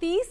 30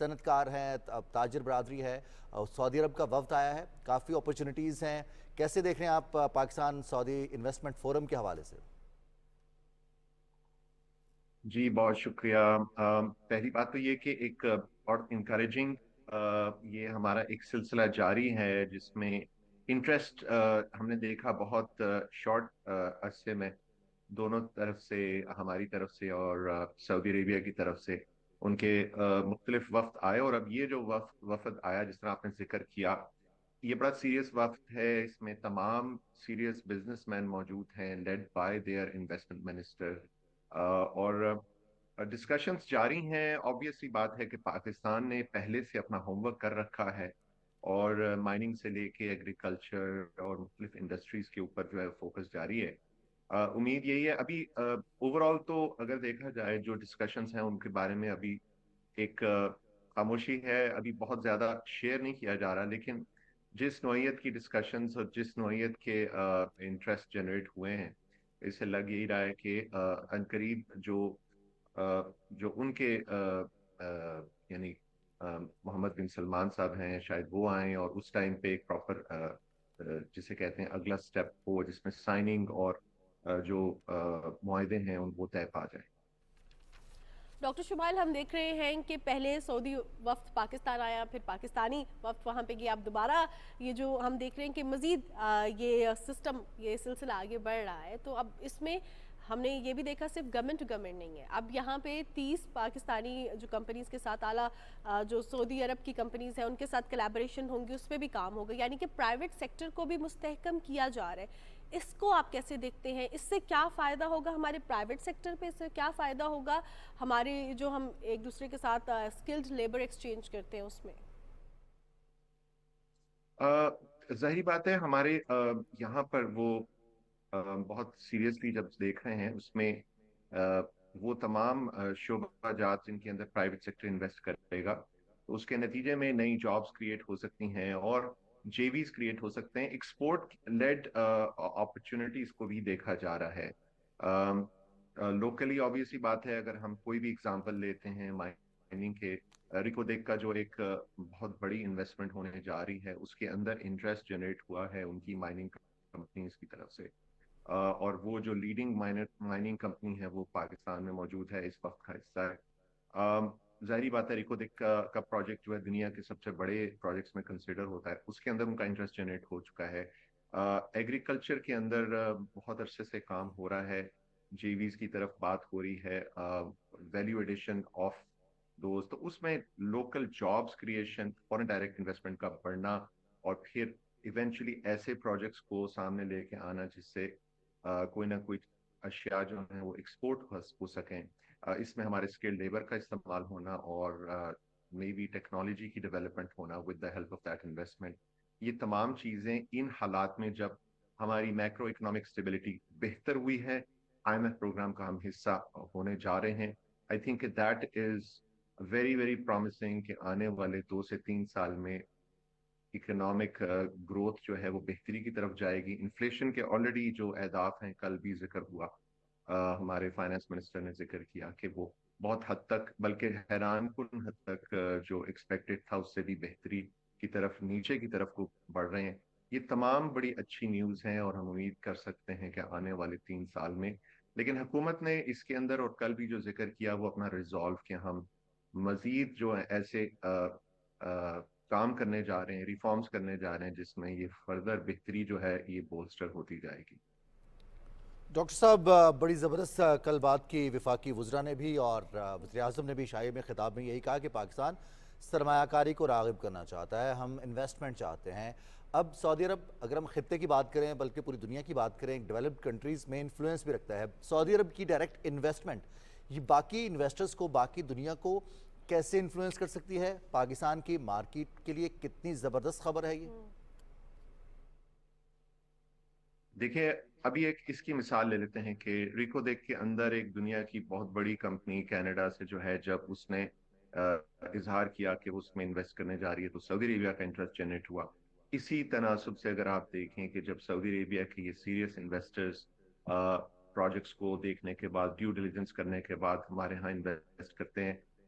صنعت کار ہیں، تاجر برادری ہے، سعودی عرب کا وفد آیا ہے، کافی اپرچونٹیز ہیں، کیسے دیکھ رہے ہیں آپ پاکستان سعودی انویسٹمنٹ فورم کے حوالے سے؟ جی بہت شکریہ۔ پہلی بات تو یہ کہ ایک اور انکریجنگ یہ ہمارا ایک سلسلہ جاری ہے جس میں انٹرسٹ ہم نے دیکھا بہت شارٹ عرصے میں دونوں طرف سے، ہماری طرف سے اور سعودی عربیہ کی طرف سے ان کے مختلف وفد آئے، اور اب یہ جو وفد آیا جس طرح آپ نے ذکر کیا، یہ بڑا سیریس وفد ہے۔ اس میں تمام سیریس بزنس مین موجود ہیں، lead by their investment minister, اور ڈسکشنز جاری ہیں۔ آبویسلی بات ہے کہ پاکستان نے پہلے سے اپنا ہوم ورک کر رکھا ہے، اور مائننگ سے لے کے ایگریکلچر اور مختلف انڈسٹریز کے اوپر جو ہے فوکس جاری ہے۔ امید یہی ہے ابھی اوور آل تو اگر دیکھا جائے جو ڈسکشنز ہیں ان کے بارے میں ابھی ایک خاموشی ہے، ابھی بہت زیادہ شیئر نہیں کیا جا رہا، لیکن جس نوعیت کی ڈسکشنز اور جس نوعیت کے انٹرسٹ جنریٹ ہوئے ہیں، اس سے لگ یہی رہا ہے کہ عنقریب جو ان کے یعنی محمد بن سلمان صاحب ہیں، شاید وہ آئیں اور اس ٹائم پہ ایک پراپر جسے کہتے ہیں اگلا سٹیپ ہو جس میں سائننگ اور جو معاہدے ہیں ان وہ طے پا جائیں۔ ڈاکٹر شمائل، ہم دیکھ رہے ہیں کہ پہلے سعودی وفد پاکستان آیا، پھر پاکستانی وفد وہاں پہ گیا، اب دوبارہ یہ جو ہم دیکھ رہے ہیں کہ مزید یہ سسٹم، یہ سلسلہ آگے بڑھ رہا ہے، تو اب اس میں ہم نے یہ بھی دیکھا صرف گورنمنٹ ٹو گورنمنٹ نہیں ہے، اب یہاں پہ 30 پاکستانی جو کمپنیز کے ساتھ اعلیٰ جو سعودی عرب کی کمپنیز ہیں ان کے ساتھ کلیبریشن ہوں گی، اس پہ بھی کام ہوگا، یعنی کہ پرائیویٹ سیکٹر کو بھی مستحکم کیا جا رہا ہے۔ اس کو آپ کیسے دیکھتے ہیں؟ اس سے کیا فائدہ ہوگا ہمارے پرائیویٹ سیکٹر پہ؟ اس سے کیا فائدہ ہوگا ہمارے جو ہم ایک دوسرے کے ساتھ اسکلڈ لیبر ایکسچینج کرتے ہیں اس میں؟ ظاہری بات ہے ہمارے یہاں پر وہ بہت سیریسلی جب دیکھ رہے ہیں اس میں وہ تمام شعبہ جات جن کے اندر پرائیویٹ سیکٹر انویسٹ کرے گا، تو اس کے نتیجے میں نئی جابز کریٹ ہو سکتی ہیں اور جے ویز کریٹ ہو سکتے ہیں۔ ایکسپورٹ لیڈ اپرچونٹیز کو بھی دیکھا جا رہا ہے لوکلی۔ آبویسلی بات ہے اگر ہم کوئی بھی اگزامپل لیتے ہیں مائننگ کے، ریکودیک کا جو ایک بہت بڑی انویسٹمنٹ ہونے جا رہی ہے، اس کے اندر انٹرسٹ جنریٹ ہوا ہے ان کی مائننگ کمپنیز کی طرف سے، اور وہ جو لیڈنگ مائننگ کمپنی ہے وہ پاکستان میں موجود ہے، اس وقت کا حصہ ہے۔ ظاہری بات ہے ریکودیک کا پروجیکٹ جو ہے دنیا کے سب سے بڑے پروجیکٹس میں کنسیڈر ہوتا ہے، اس کے اندر ان کا انٹرسٹ جنریٹ ہو چکا ہے۔ ایگریکلچر کے اندر بہت عرصے سے کام ہو رہا ہے، جے ویز کی طرف بات ہو رہی ہے، ویلیو ایڈیشن آف دوست، تو اس میں local jobs creation, foreign direct investment کا بڑھنا، اور پھر ایونچولی ایسے پروجیکٹس کو سامنے لے کے آنا جس سے کوئی نہ کوئی اشیاء جو ہیں وہ ایکسپورٹ ہو سکیں۔ اس میں ہمارے اسکل لیبر کا استعمال ہونا اور مے بی ٹیکنالوجی کی ڈیولپمنٹ ہونا with the help of that investment, یہ تمام چیزیں ان حالات میں جب ہماری میکرو اکنامک اسٹیبلٹی بہتر ہوئی ہے، آئی ایم ایف پروگرام کا ہم حصہ ہونے جا رہے ہیں، I think that is very very promising کہ آنے والے 2 سے 3 سال میں اکنامک گروتھ جو ہے وہ بہتری کی طرف جائے گی۔ انفلیشن کے آلریڈی جو اہداف ہیں کل بھی ذکر ہوا، ہمارے فائنانس منسٹر نے ذکر کیا کہ وہ بہت حد تک، بلکہ حیران کن حد تک جو ایکسپیکٹڈ تھا اس سے بھی بہتری کی طرف، نیچے کی طرف کو بڑھ رہے ہیں۔ یہ تمام بڑی اچھی نیوز ہیں اور ہم امید کر سکتے ہیں کہ آنے والے 3 سال میں، لیکن حکومت نے اس کے اندر اور کل بھی جو ذکر کیا وہ اپنا ریزالو کہ ہم مزید جو ایسے کام کرنے جا رہے ہیں، ریفارمز کرنے جا رہے ہیں جس میں یہ فردر بہتری جو ہے یہ بولسٹر ہوتی جائے گی۔ ڈاکٹر صاحب، بڑی زبردست کل بات کی وفاقی وزراء نے بھی اور وزیر اعظم نے بھی شاعری میں خطاب میں یہی کہا کہ پاکستان سرمایہ کاری کو راغب کرنا چاہتا ہے، ہم انویسٹمنٹ چاہتے ہیں۔ اب سعودی عرب، اگر ہم خطے کی بات کریں بلکہ پوری دنیا کی بات کریں، ڈیولپڈ کنٹریز میں انفلوئنس بھی رکھتا ہے سعودی عرب کی ڈائریکٹ انویسٹمنٹ، یہ باقی انویسٹرز کو، باقی دنیا کو کیسے انفلوئنس کر سکتی ہے؟ پاکستان کی مارکیٹ کے لیے کتنی زبردست خبر ہے یہ؟ دیکھیں ابھی ایک اس کی مثال لے لیتے ہیں کہ ریکودیک کے اندر ایک دنیا کی بہت بڑی کمپنی کینیڈا سے جو ہے، جب اس نے اظہار کیا کہ اس میں انویسٹ کرنے جا رہی ہے تو سعودی عربیہ کا انٹرسٹ جنریٹ ہوا۔ اسی تناسب سے اگر آپ دیکھیں کہ جب سعودی عربیہ کے یہ سیریس انویسٹرز پروجیکٹس کو دیکھنے کے بعد، ڈیو ڈیلیجنس کرنے کے بعد ہمارے ہاں انویسٹ کرتے ہیں،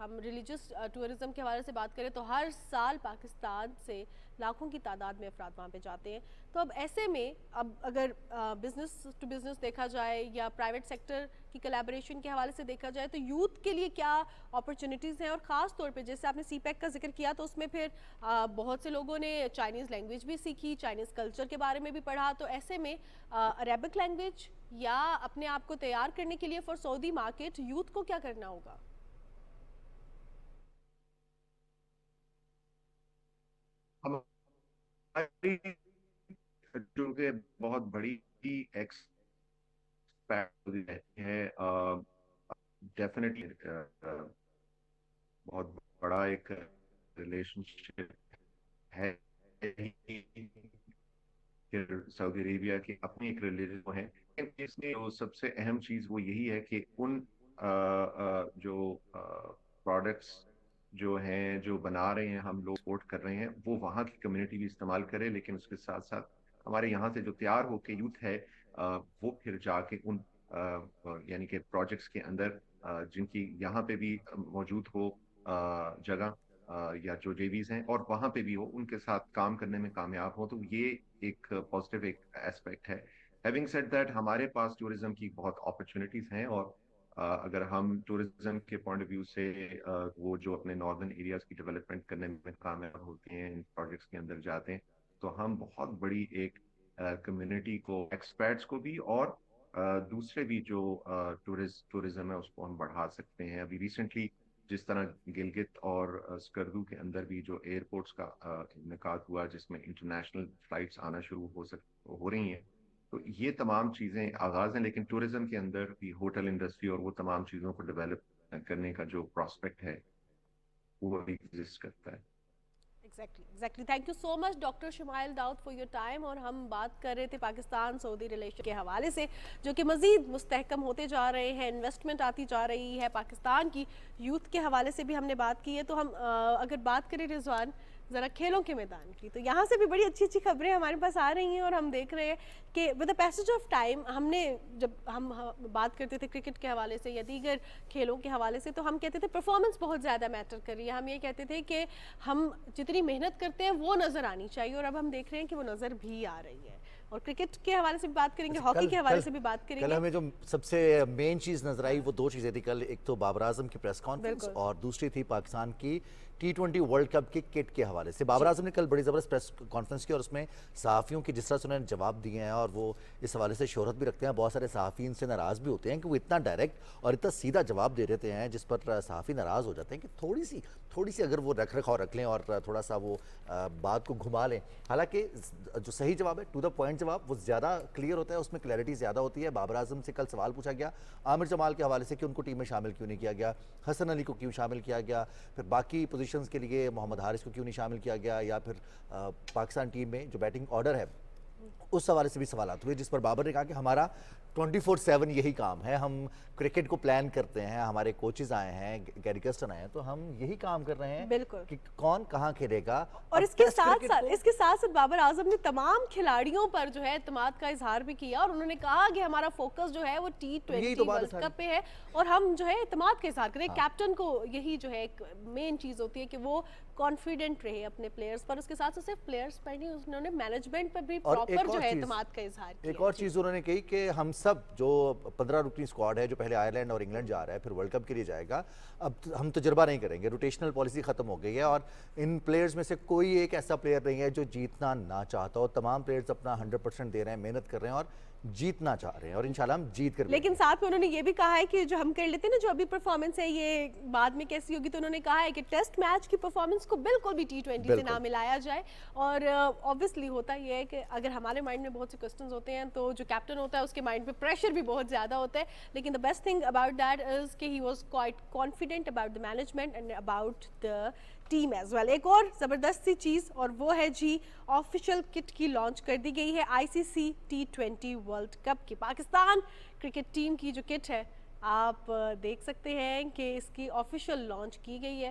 ہم ریلیجس ٹورزم کے حوالے سے بات کریں تو ہر سال پاکستان سے لاکھوں کی تعداد میں افراد وہاں پہ جاتے ہیں. تو اب ایسے میں اب اگر بزنس ٹو بزنس دیکھا جائے یا پرائیویٹ سیکٹر کی کلیبریشن کے حوالے سے دیکھا جائے تو یوتھ کے لیے کیا اپرچونیٹیز ہیں, اور خاص طور پہ جیسے آپ نے سی پیک کا ذکر کیا تو اس میں پھر بہت سے لوگوں نے چائنیز لینگویج بھی سیکھی, چائنیز کلچر کے بارے میں بھی پڑھا, تو ایسے میں عربک لینگویج یا اپنے آپ کو تیار کرنے کے لیے فار سعودی مارکیٹ یوتھ کو کیا کرنا ہوگا؟ ہماری چونکہ بہت بڑی ایکسپیکٹ ہے, ڈیفینیٹلی بہت بڑا ایک ریلیشن شپ ہے سعودی عربیہ کی اپنی ایک ریلیجن ہے. اس میں جو سب سے اہم چیز وہ یہی ہے کہ ان جو پروڈکٹس جو ہیں جو بنا رہے ہیں ہم لوگ سپورٹ کر رہے ہیں وہ وہاں کی کمیونٹی بھی استعمال کرے, لیکن اس کے ساتھ ساتھ ہمارے یہاں سے جو تیار ہو کے یوتھ ہے وہ پھر جا کے ان یعنی کہ پروجیکٹس کے اندر جن کی یہاں پہ بھی موجود ہو جگہ یا جو جیویز ہیں اور وہاں پہ بھی ہو, ان کے ساتھ کام کرنے میں کامیاب ہو, تو یہ ایک پازیٹیو ایک ایسپیکٹ ہے. ہیونگ سیڈ دیٹ ہمارے پاس ٹورزم کی بہت اپرچونیٹیز ہیں, اور اگر ہم ٹورزم کے پوائنٹ آف ویو سے وہ جو اپنے ناردرن ایریاز کی ڈیولپمنٹ کرنے میں کامیاب ہوتے ہیں, ان پروجیکٹس کے اندر جاتے ہیں, تو ہم بہت بڑی ایک کمیونٹی کو, ایکسپیرٹس کو بھی اور دوسرے بھی جو ٹورزم ہے اس کو ہم بڑھا سکتے ہیں. ابھی ریسنٹلی جس طرح گلگت اور اسکردو کے اندر بھی جو ایئرپورٹس کا انعقاد ہوا جس میں انٹرنیشنل فلائٹس آنا شروع ہو رہی ہیں, تو یہ تمام چیزیں آغاز ہیں, لیکن ٹورزم کے اندر بھی ہوٹل انڈسٹری اور وہ تمام چیزوں کو ڈیولپ کرنے کا جو پراسپیکٹ ہے وہ بھی ایگزسٹ کرتا ہے. Exactly. Thank you so much doctor Shamail Dawood for your time. اور ہم بات کر رہے تھے پاکستان سعودی ریلیشن کے حوالے سے جو کہ مزید مستحکم ہوتے جا رہے ہیں, انویسٹمنٹ آتی جا رہی ہے پاکستان کی, یوتھ کے حوالے سے بھی ہم نے بات کی ہے. تو ہم اگر بات کریں رضوان ذرا کھیلوں کے میدان کی, تو یہاں سے بھی بڑی اچھی اچھی خبریں ہمارے پاس آ رہی ہیں, اور ہم دیکھ رہے ہیں کہ with the passage of time ہم نے جب ہم بات کرتے تھے کرکٹ کے حوالے سے یا دیگر کھیلوں کے حوالے سے, تو ہم کہتے تھے پرفارمنس بہت زیادہ میٹر کر رہی ہے. ہم یہ کہتے تھے کہ ہم جتنی محنت کرتے ہیں وہ نظر آنی چاہیے, اور اب ہم دیکھ رہے ہیں کہ وہ نظر بھی آ رہی ہے. اور کرکٹ کے حوالے سے بھی بات کریں گے, ہاکی کے حوالے سے بھی بات کریں گے. کل ہمیں جو سب سے مین چیز نظر آئی وہ دو چیزیں تھی کل, ایک تو بابر اعظم کی پریس کانفرنس اور دوسری تھی پاکستان کی T20 ورلڈ کپ کی کٹ کے حوالے سے. بابر اعظم نے کل بڑی زبردست پریس کانفرنس کی اور اس میں صحافیوں کی جس طرح سے انہوں نے جواب دیے ہیں, اور وہ اس حوالے سے شہرت بھی رکھتے ہیں, بہت سارے صحافی ان سے ناراض بھی ہوتے ہیں کہ وہ اتنا ڈائریکٹ اور اتنا سیدھا جواب دے دیتے ہیں جس پر صحافی ناراض ہو جاتے ہیں کہ تھوڑی سی اگر وہ رکھ لیں اور تھوڑا سا وہ بات کو گھما لیں. حالانکہ جو صحیح جواب ہے, ٹو دا پوائنٹ جواب, وہ زیادہ کلیئر ہوتا ہے, اس میں کلیئرٹی زیادہ ہوتی ہے. بابر اعظم سے کل سوال پوچھا گیا عامر جمال کے حوالے سے کہ ان کو ٹیم میں شامل کیوں نہیں کیا گیا, حسن علی کو کیوں شامل کیا گیا, پھر باقی پوزیشنز کے لیے محمد حارث کو کیوں نہیں شامل کیا گیا, یا پھر پاکستان ٹیم میں جو بیٹنگ آرڈر ہے اس حوالے سے بھی سوالات ہوئے, جس پر بابر نے کہا کہ ہمارا 24/7 یہی کام ہے, ہم کرکٹ کو پلان کرتے ہیں, ہمارے کوچز آئے ہیں, گیری کرسٹن آئے ہیں, تو ہم یہی کام کر رہے ہیں کہ کون کہاں کھیلے گا. اور اس کے ساتھ بابر اعظم نے تمام کھلاڑیوں پر جو ہے اعتماد کا اظہار بھی کیا, اور انہوں نے کہا کہ ہمارا فوکس جو ہے وہ T20 ورلڈ کپ پہ ہے, اور ہم جو ہے اعتماد کا اظہار کریں. کیپٹن کو یہی جو ہے ایک مین چیز ہوتی ہے کہ وہ کانفیڈنٹ رہے اپنے پلیئرز پر. اس کے ساتھ صرف پلیئرز پر نہیں, انہوں نے مینجمنٹ پر بھی پراپر جو ہے اعتماد کا اظہار کیا. ایک اور چیز انہوں نے کہی کہ ہم سب جو 15 رکنی اسکواڈ ہے جو پہلے آئرلینڈ اور انگلینڈ جا رہا ہے پھر ورلڈ کپ کے لیے جائے گا, اب ہم تجربہ نہیں کریں گے, روٹیشنل پالیسی ختم ہو گئی ہے, اور ان پلیئرز میں سے کوئی ایک ایسا پلیئر نہیں ہے جو جیتنا نہ چاہتا ہو. تمام پلیئرز اپنا 100% دے رہے ہیں, محنت کر رہے ہیں اور جیتنا چاہ رہے ہیں, اور انشاءاللہ ہم جیت کر. لیکن ساتھ میں انہوں نے یہ بھی کہا ہے کہ جو ہم کر لیتے ہیں نا جو ابھی پرفارمنس ہے یہ بعد میں کیسی ہوگی, تو انہوں نے کہا ہے کہ ٹیسٹ میچ کی پرفارمنس کو بالکل بھی T20 سے نہ ملایا جائے. اور obviously ہوتا یہ ہے کہ اگر ہمارے مائنڈ میں بہت سے کوسچنز ہوتے ہیں تو جو کیپٹن ہوتا ہے اس کے مائنڈ پہ پریشر بھی بہت زیادہ ہوتا ہے, لیکن the best thing about that is کہ he was quite confident about the management and about the team as well. ایک اور زبردست سی چیز اور وہ ہے جی آفیشیل کٹ کی لانچ کر دی گئی ہے ICC T20 ورلڈ کپ کی. پاکستان کرکٹ ٹیم کی جو کٹ ہے آپ دیکھ سکتے ہیں کہ اس کی آفیشیل لانچ کی گئی ہے.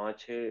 5 6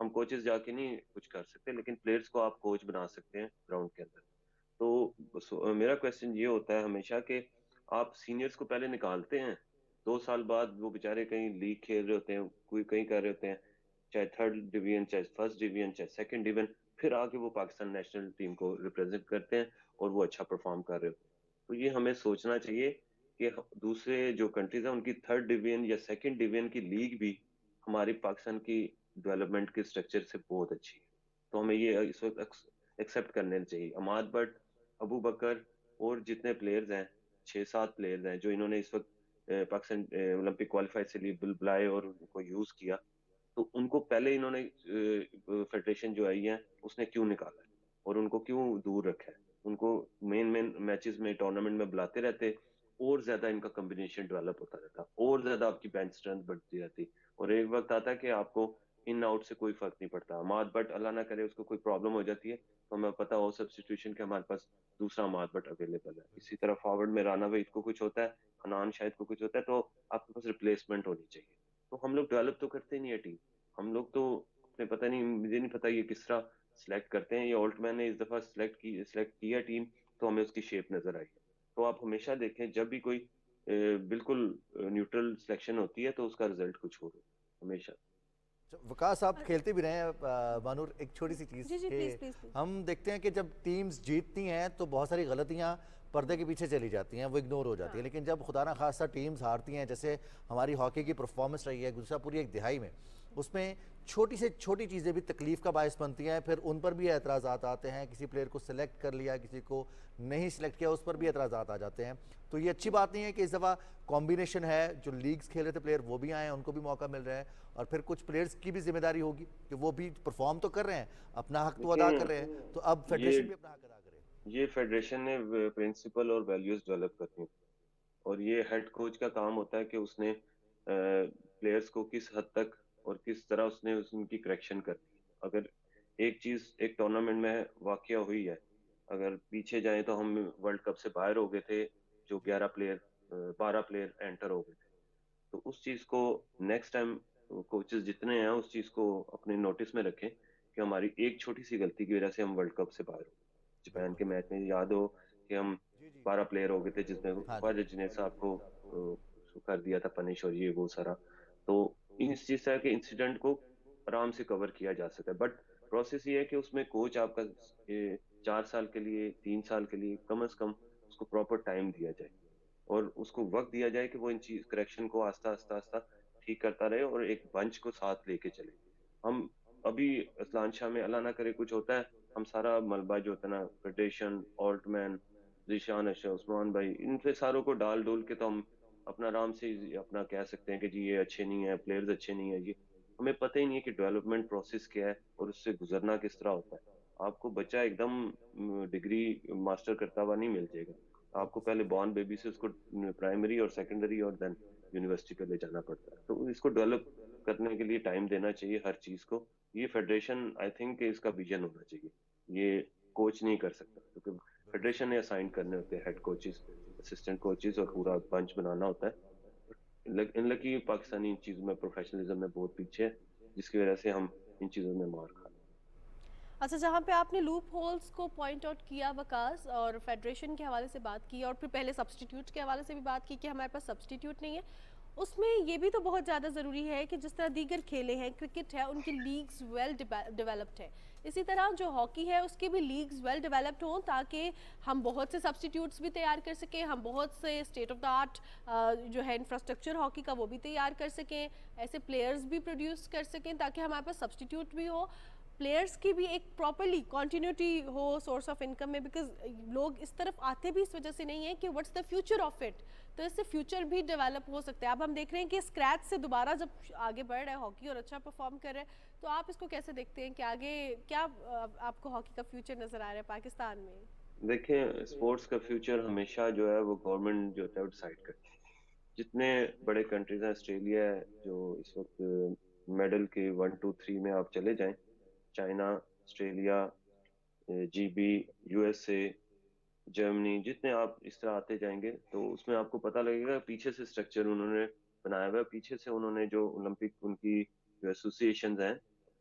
ہم کوچز جا کے نہیں کچھ کر سکتے، لیکن پلیئرس کو آپ کوچ بنا سکتے ہیں گراؤنڈ کے اندر. تو میرا کویشچن یہ ہوتا ہے ہمیشہ کہ آپ سینئرس کو پہلے نکالتے ہیں، 2 سال بعد وہ بےچارے کہیں لیگ کھیل رہے ہوتے ہیں، کوئی کہیں کر رہے ہوتے ہیں، چاہے 3rd ڈویژن، چاہے 1st ڈویژن، چاہے 2nd ڈویژن، پھر آ کے وہ پاکستان نیشنل ٹیم کو ریپرزینٹ کرتے ہیں اور وہ اچھا پرفارم کر رہے ہوتے ہیں. تو یہ ہمیں سوچنا چاہیے کہ دوسرے جو کنٹریز ہیں ان کی 3rd ڈویژن یا 2nd ڈویژن کی لیگ بھی ہماری پاکستان کی ڈیولپمنٹ کے اسٹرکچر سے بہت اچھی ہے. تو ہمیں یہ اس وقت ایکسیپٹ کرنے چاہیے. عماد بٹ، ابو بکر اور جتنے پلیئرز ہیں، 6-7 پلیئرز ہیں جو انہوں نے اس وقت پاکستان اولمپک کوالیفائی سے لیے بلائے اور ان کو یوز کیا، تو ان کو پہلے انہوں نے فیڈریشن جو آئی ہے اس نے کیوں نکالا ہے اور ان کو کیوں دور رکھا ہے؟ ان کو مین میچز میں، ٹورنامنٹ میں بلاتے رہتے اور زیادہ ان کا کمبینیشن ڈیولپ ہوتا رہتا اور زیادہ آپ کی بینچ اسٹرینتھ بڑھتی رہتی، اور ایک وقت آتا ہے کہ آپ کو ان آؤٹ سے کوئی فرق نہیں پڑتا. عماد بٹ اللہ نہ کرے اس کو کوئی پرابلم ہو جاتی ہے تو ہمیں پتا ہو سبسٹیٹیوشن کے ہمارے پاس دوسرا عماد بٹ اویلیبل ہے. اسی طرح فارورڈ میں رانا وحید کو کچھ ہوتا ہے، حنان شاہد کو کچھ ہوتا ہے، تو آپ کے پاس ریپلیسمنٹ ہونی چاہیے. تو ہم لوگ ڈیولپ تو کرتے نہیں ہے ٹیم. ہم لوگ تو اپنے پتہ نہیں، مجھے نہیں پتا یہ کس طرح سلیکٹ کرتے ہیں. یہ اولٹ مین نے اس دفعہ سلیکٹ کیا ٹیم تو ہمیں اس کی شیپ نظر آئی. تو آپ ہمیشہ دیکھیں جب بھی کوئی بالکل نیوٹرل سلیکشن ہوتی ہے تو اس کا رزلٹ کچھ ہو ہمیشہ. وقاص آپ کھیلتے بھی رہے ہیں مانور، ایک چھوٹی سی چیز جی کہ پلیز پلیز. ہم دیکھتے ہیں کہ جب ٹیمز جیتتی ہیں تو بہت ساری غلطیاں پردے کے پیچھے چلی جاتی ہیں، وہ اگنور ہو جاتی ہیں، لیکن جب خدا نہ خاصہ ٹیمز ہارتی ہیں، جیسے ہماری ہاکی کی پرفارمنس رہی ہے گزشتہ پوری ایک دہائی میں، اس میں چھوٹی سے چھوٹی چیزیں بھی تکلیف کا باعث بنتی ہیں، پھر ان پر بھی اعتراضات آتے ہیں. کسی پلیئر کو سلیکٹ کر لیا، کسی کو نہیں سلیکٹ کیا، اس پر بھی اعتراضات آ جاتے ہیں. تو یہ اچھی بات نہیں ہے کہ اس دفعہ کمبینیشن ہے، جو لیگز کھیل رہے تھے پلیئر وہ بھی آئے ہیں، ان کو بھی موقع مل رہا ہے، اور پھر کچھ پلیئرز کی بھی ذمہ داری ہوگی کہ وہ بھی پرفارم تو کر رہے ہیں، اپنا حق تو ادا کر رہے ہیں، تو اب فیڈریشن بھی اپنا حق ادا کرے. یہ فیڈریشن نے پرنسپل اور ویلیوز ڈیولپ کرنی، اور یہ ہیڈ کوچ کا کام ہوتا ہے کہ اس نے پلیئرز کو کس حد تک اور کس طرح اس نے ان کی کریکشن کرنی. اگر ایک چیز ایک ٹورنامنٹ میں واقعہ ہوئی ہے، اگر پیچھے جائیں تو ہم ورلڈ کپ سے باہر ہو گئے تھے جو 12 پلیئر انٹر ہو گئے تھے. تو اس چیز کو نیکسٹ ٹائم کوچز جتنے ہیں اس چیز کو اپنے نوٹس میں رکھیں کہ ہماری ایک چھوٹی سی غلطی کی وجہ سے ہم ورلڈ کپ سے باہر ہو. جاپان کے میچ میں یاد ہو کہ ہم 12 پلیئر ہو گئے تھے جس میں خواجہ جنید صاحب کو کر دیا تھا پنش اور یہ وہ سارا. تو اس چیز طرح کے انسیڈنٹ کو آرام سے کور کیا جا سکتا ہے، بٹ پروسیس یہ ہے کہ اس میں کوچ آپ کا 4 سال کے لیے 3 سال کے لیے کم از کم اس کو پراپر ٹائم دیا جائے اور اس کو وقت دیا جائے کہ وہ ان چیز کریکشن کو آہستہ آہستہ ٹھیک کرتا رہے اور ایک بنچ کو ساتھ لے کے چلے. ہم ابھی اسلان شاہ میں اللہ نہ کرے کچھ ہوتا ہے، ہم سارا ملبہ جو ہوتا ہے نا، فیڈریشن، آلٹ مین، ذیشان اشرف، عثمان بھائی، ان سے ساروں کو ڈال ڈول کے تو ہم اپنا آرام سے اپنا کہہ سکتے ہیں کہ جی یہ اچھے نہیں ہیں، پلیئرز اچھے نہیں ہیں. یہ ہمیں پتہ ہی نہیں ہے کہ ڈیولپمنٹ پروسیس کیا ہے اور اس سے گزرنا کس طرح ہوتا ہے. آپ کو بچہ ایک دم ڈگری ماسٹر کرتا ہوا نہیں مل جائے گا. آپ کو پہلے بورن بیبی سے اس کو پرائمری اور سیکنڈری اور دین یونیورسٹی پہ لے جانا پڑتا ہے. تو اس کو ڈیولپ کرنے کے لیے ٹائم دینا چاہیے ہر چیز کو. یہ فیڈریشن آئی تھنک کہ اس کا ویژن ہونا چاہیے، یہ کوچ نہیں کر سکتا کیونکہ فیڈریشن نے اسائن کرنے ہوتے ہیں ہیڈ کوچز، اسسٹنٹ کوچز اور پورا بنچ بنانا ہوتا ہے. ان لکی پاکستانی ان چیزوں میں پروفیشنلزم میں بہت پیچھے ہے جس کی وجہ سے ہم ان چیزوں میں مار کھاتے ہیں. اچھا، جہاں پہ آپ نے لوپ ہولز کو پوائنٹ آؤٹ کیا وکاس، اور فیڈریشن کے حوالے سے بات کی، اور پھر پہلے سبسٹیٹیوٹ کے حوالے سے بھی بات کی کہ ہمارے پاس سبسٹیٹیوٹ نہیں ہے، اس میں یہ بھی تو بہت زیادہ ضروری ہے کہ جس طرح دیگر کھیلے ہیں، کرکٹ ہے، ان کی لیگز ویل ڈیولپڈ ہے، اسی طرح جو ہاکی ہے اس کی بھی لیگز ویل ڈیولپڈ ہوں تاکہ ہم بہت سے سبسٹیٹیوٹس بھی تیار کر سکیں، ہم بہت سے اسٹیٹ آف دا آرٹ جو ہے انفراسٹرکچر ہاکی کا وہ بھی تیار کر سکیں، ایسے پلیئرز بھی پروڈیوس کر سکیں تاکہ ہمارے پاس سبسٹیٹیوٹ بھی ہو، پلیئرز کی بھی ایک properly continuity who source of income میں. بیکاز لوگ اس طرف آتے بھی اس وجہ سے نہیں ہیں کہ what's the future of it, تو اس سے فیوچر بھی ڈیولپ ہو سکتا ہے. اب ہم دیکھ رہے ہیں کہ اسکریچ سے دوبارہ جب آگے بڑھ رہا ہے ہاکی اور اچھا پرفارم کر رہا ہے، تو آپ اس کو کیسے دیکھتے ہیں کہ آگے کیا آپ کو ہاکی کا فیوچر نظر آ رہا ہے پاکستان میں؟ دیکھیں اسپورٹس کا فیوچر ہمیشہ جو ہے وہ گورنمنٹ جو ہے وہ ڈیسائیڈ کرتی ہے. جتنے بڑے کنٹریز ہیں، آسٹریلیا ہے جو اس وقت میڈل کے 1 2 3 میں آپ چلے جائیں، China, Australia, G B, U S A, Germany, جتنے آپ اس طرح آتے جائیں گے تو اس میں آپ کو پتہ لگے گا پیچھے سے اسٹرکچر انہوں نے بنایا ہوا ہے، پیچھے سے انہوں نے جو اولمپک ان کی جو ایسوسی ایشنز ہیں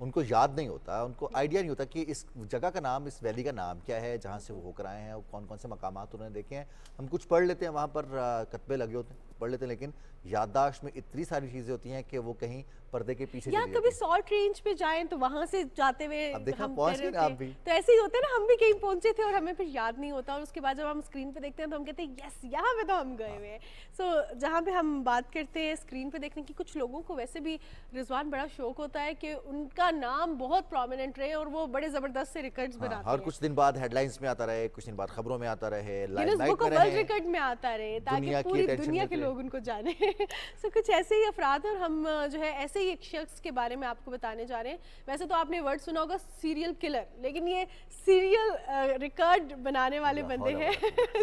ان کو یاد نہیں ہوتا, ان کو آئیڈیا نہیں ہوتا کہ اس جگہ کا نام, اس ویلی کا نام کیا ہے جہاں سے وہ ہو کر آئے ہیں, اور کون کون سے مقامات انہوں نے دیکھے ہیں. ہم کچھ پڑھ لیتے ہیں, وہاں پر کتبے لگے ہوتے ہیں, پڑھ لیتے ہیں, لیکن یادداشت میں اتنی ساری چیزیں ہوتی ہیں کہ وہ کہیں پردے کے پیچھے یا چلی کبھی جاتی ہیں. سالٹ رینج پہ جائیں تو وہاں سے جاتے ہوئے اب دیکھا ہم پہنچ کہہ گئے رہے نا آپ ہوتے بھی. ہیں, تو ایسے ہی ہوتا ہے نا, ہم بھی کہیں پہنچے تھے اور ہمیں پھر یاد نہیں ہوتا, اور اس کے بعد جب ہم اسکرین پہ دیکھتے ہیں تو ہم کہتے ہیں یس یہاں پہ تو ہم گئے ہوئے ہیں. سو جہاں پہ ہم بات کرتے ہیں اسکرین پہ دیکھنے کی, کچھ لوگوں کو ویسے بھی رضوان بڑا شوق ہوتا ہے کہ ان کا نام بہت پرومیننٹ رہے اور وہ بڑے زبردست سے ریکارڈز بناتے ہر ہیں, کچھ دن بعد ہیڈ لائنز میں آتا رہے, کچھ دن بعد خبروں میں آتا رہے, لائم گینس لائٹ بک میں آف ورلڈ رہے, ریکارڈ میں آتا رہے, تاکہ دنیا کی پوری attention دنیا میں کے رہے. لوگ ان کو جانیں. سو کچھ ایسے ہی افراد ہیں, اور ہم جو ہے ایسے ہی ایک شخص کے بارے میں آپ کو بتانے جا رہے ہیں. ویسے تو آپ نے ورڈ سنا ہوگا سیریل کلر, لیکن یہ سیریل ریکارڈ بنانے والے بندے ہیں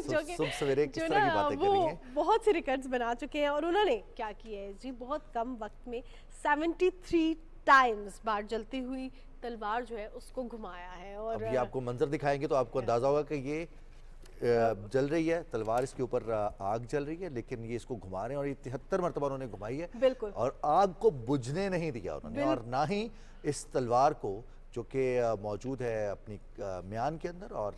جو کہ صبح سویرے کس جو طرح کی نا باتیں کر رہی وہ ہیں. بہت سے ریکارڈز بنا چکے ہیں, اور انہوں نے کیا کیا ہے جی, بہت کم وقت میں 73 ٹائمز بار جلتی ہوئی تلوار جو ہے اس کو گھمایا ہے. اور اب یہ آپ کو منظر دکھائیں گے تو آپ کو اندازہ ہوگا کہ یہ جل رہی ہے تلوار, اس کے اوپر آگ جل رہی ہے, لیکن یہ اس کو گھما رہے ہیں, اور یہ 73 مرتبہ انہوں نے گھمائی ہے, بالکل, اور آگ کو بجھنے نہیں دیا انہوں نے, اور نہ ہی اس تلوار کو جو کہ موجود ہے اپنی میان کے اندر, اور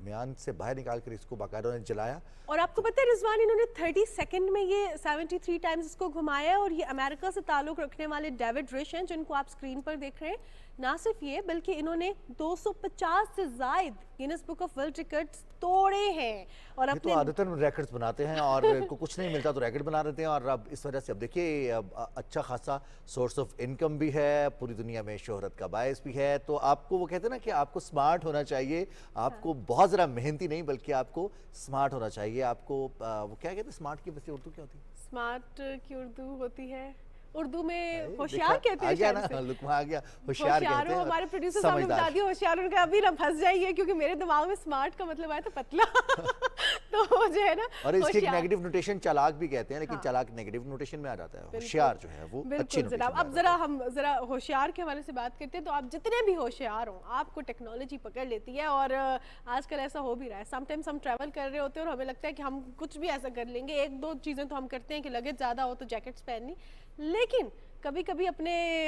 میان سے باہر نکال کر اس کو باقاعدہ انہوں نے جلایا. اور آپ کو پتہ ہے رضوان, انہوں نے 30 سیکنڈ میں یہ 73 ٹائمز اس کو گھمایا ہے. اور یہ امریکہ سے تعلق رکھنے والے ڈیوڈ رش ہیں جن کو آپ اسکرین پر دیکھ رہے ہیں. نہ صرف یہ بلکہ انہوں نے 250 سے زائد grains book of world records توڑے ہیں. اور یہ تو عادتاً ریکارڈز بناتے ہیں, اور ان کو کچھ نہیں ملتا تو ریکارڈ بنا دیتے ہیں, اور اب اس وجہ سے اب دیکھیے اچھا خاصا سورس آف انکم بھی ہے, پوری دنیا میں شہرت کا باعث بھی ہے. تو آپ کو وہ کہتے ہیں نا کہ آپ کو سمارٹ ہونا چاہیے, آپ کو بہت ذرا محنتی نہیں بلکہ آپ کو سمارٹ ہونا چاہیے. آپ کو وہ کیا کہتے ہیں سمارٹ کی ویسے اردو کیا ہوتی ہے؟ سمارٹ کی اردو ہوتی ہے, اردو میں ہوشیار کہتے ہیں, آ گیا لکما آ گیا, ہوشیار کہتے ہیں. ہمارے پروڈیوسر صاحب نے بتا دیا ہوشیار, ان کا ابھی نہ پھنس جائیے کیونکہ میرے دماغ میں سمارٹ کا مطلب آیا تو پتلا تو جو ہے نا, اور اس کی ایک نیگیٹو نوٹیشن چالاک بھی کہتے ہیں, لیکن چالاک نیگیٹو نوٹیشن میں آ جاتا ہے, ہوشیار جو ہے وہ اچھی نوٹیشن. اب ہم ذرا ہوشیار کے حوالے سے بات کرتے ہیں. تو آپ جتنے بھی ہوشیار ہوں, آپ کو ٹیکنالوجی پکڑ لیتی ہے, اور آج کل ایسا ہو بھی رہا ہے. سم ٹائمس ہم ٹریول کر رہے ہوتے ہیں اور ہمیں لگتا ہے کہ ہم کچھ بھی ایسا کر لیں گے, ایک دو چیزیں تو ہم کرتے ہیں کہ لگیج زیادہ ہو تو جیکٹس پہننی, لیکن کبھی کبھی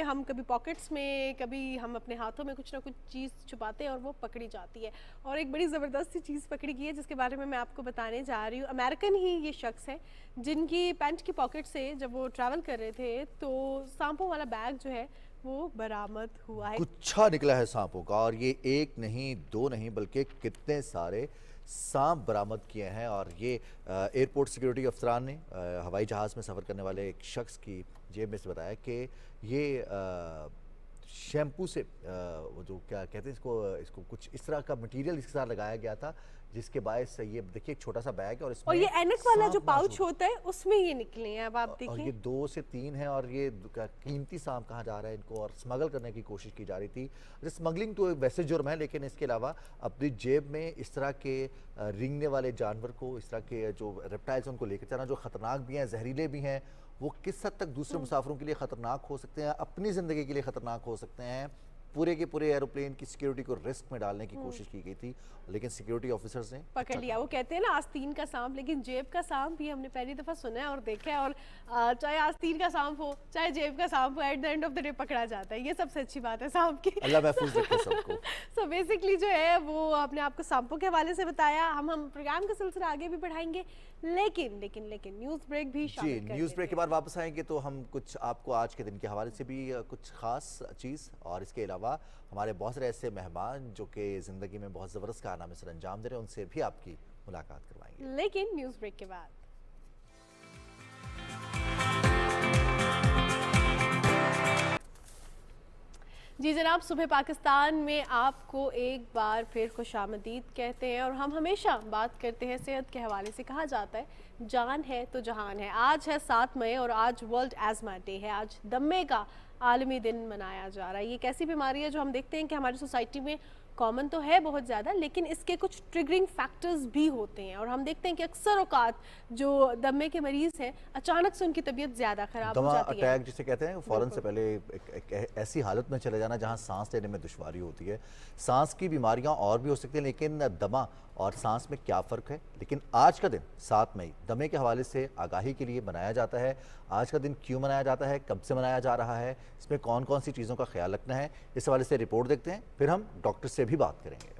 ہم کبھی پاکٹس میں, کبھی ہم اپنے ہاتھوں میں کچھ نہ کچھ چیز چھپاتے ہیں اور وہ پکڑی جاتی ہے. اور ایک بڑی زبردست سی چیز پکڑی گئی ہے جس کے بارے میں آپ کو بتانے جا رہی ہوں. امریکن ہی یہ شخص ہے جن کی پینٹ کی پاکٹ سے جب وہ ٹریول کر رہے تھے تو سانپوں والا بیگ جو ہے وہ برآمد ہوا ہے. گچھا نکلا ہے سانپوں کا, اور یہ ایک نہیں دو نہیں بلکہ کتنے سارے سانپ برآمد کیے ہیں. اور یہ ایئرپورٹ سیکیورٹی افسران نے ہوائی جہاز میں سفر کرنے والے ایک شخص کی جیب میں سے بتایا کہ یہ شیمپو سے وہ جو کیا کہتے ہیں اس کو کچھ اس طرح کا مٹیریل اس کے ساتھ لگایا گیا تھا جس کے باعث یہ دیکھیے ایک چھوٹا سا بیگ ہے, اور اس میں اور یہ اینک والا جو پاؤچ ہوتا ہے اس میں یہ نکلے ہیں. اب آپ اور دیکھیں یہ 2 سے 3 ہیں, اور یہ قیمتی سانپ کہاں جا رہا ہے ان کو, اور سمگل کرنے کی کوشش کی جا رہی تھی. سمگلنگ تو ویسے جرم ہے, لیکن اس کے علاوہ اپنی جیب میں اس طرح کے رینگنے والے جانور کو, اس طرح کے جو ریپٹائلز ان کو لے کے چلنا, جو خطرناک بھی ہیں, زہریلے بھی ہیں, وہ کس حد تک دوسرے مسافروں کے لیے خطرناک ہو سکتے ہیں, اپنی زندگی کے لیے خطرناک ہو سکتے ہیں. پورے کے پورے ایروپلین کی سیکیورٹی کو رسک میں ڈالنے کی کوشش کی گئی تھی, لیکن سیکیورٹی آفیسرز نے پکڑ لیا. وہ کہتے ہیں نا آستین کا سانپ, لیکن جیب کا سانپ بھی ہم نے پہلی دفعہ سنا ہے اور دیکھا ہے. اور چاہے آستین کا سانپ ہو چاہے جیب کا سانپ ہو, at the end of the day پکڑا جاتا ہے. یہ سب سے اچھی بات ہے سانپ کی. اللہ محفوظ رکھے سب کو. سو بیسکلی جو ہے وہ اپنے آپ کو سانپوں کے حوالے سے بتایا. ہم پروگرام کا سلسلہ آگے بھی بڑھائیں گے, لیکن نیوز بریک بھی شامل جی, نیوز بریک کے بعد واپس آئیں گے تو ہم کچھ آپ کو آج کے دن کے حوالے سے بھی کچھ خاص چیز, اور اس کے علاوہ ہمارے بہت سارے ایسے مہمان جو کہ زندگی میں بہت زبردست کارنامے سر انجام دے رہے ہیں, ان سے بھی آپ کی ملاقات کروائیں گے, لیکن نیوز بریک کے بعد. جی جناب, صبح پاکستان میں آپ کو ایک بار پھر خوش آمدید کہتے ہیں, اور ہم ہمیشہ بات کرتے ہیں صحت کے حوالے سے. کہا جاتا ہے جان ہے تو جہان ہے. آج ہے 7 مئی اور آج ورلڈ ایزما ڈے ہے. آج دمے کا عالمی دن منایا جا رہا ہے. یہ ایک ایسی بیماری ہے جو ہم دیکھتے ہیں کہ ہماری سوسائٹی میں کامن تو ہے بہت زیادہ، لیکن اس کے کچھ ٹریگرنگ فیکٹرز بھی ہوتے ہیں، اور ہم دیکھتے ہیں کہ اکثر اوقات جو دمے کے مریض ہیں اچانک سے ان کی طبیعت زیادہ خراب ہو دمہ جاتی ہے. اٹیک جسے کہتے ہیں، فوراً سے پہلے ایک ایسی حالت میں چلے جانا جہاں سانس لینے میں دشواری ہوتی ہے. سانس کی بیماریاں اور بھی ہو سکتی ہیں، لیکن دمہ اور سانس میں کیا فرق ہے؟ لیکن آج کا دن 7 مئی دمے کے حوالے سے آگاہی کے لیے منایا جاتا ہے. آج کا دن کیوں منایا جاتا ہے، کب سے منایا جا رہا ہے، اس میں کون کون سی چیزوں کا خیال رکھنا ہے، اس حوالے سے رپورٹ دیکھتے ہیں، پھر ہم ڈاکٹر سے بھی بات کریں گے.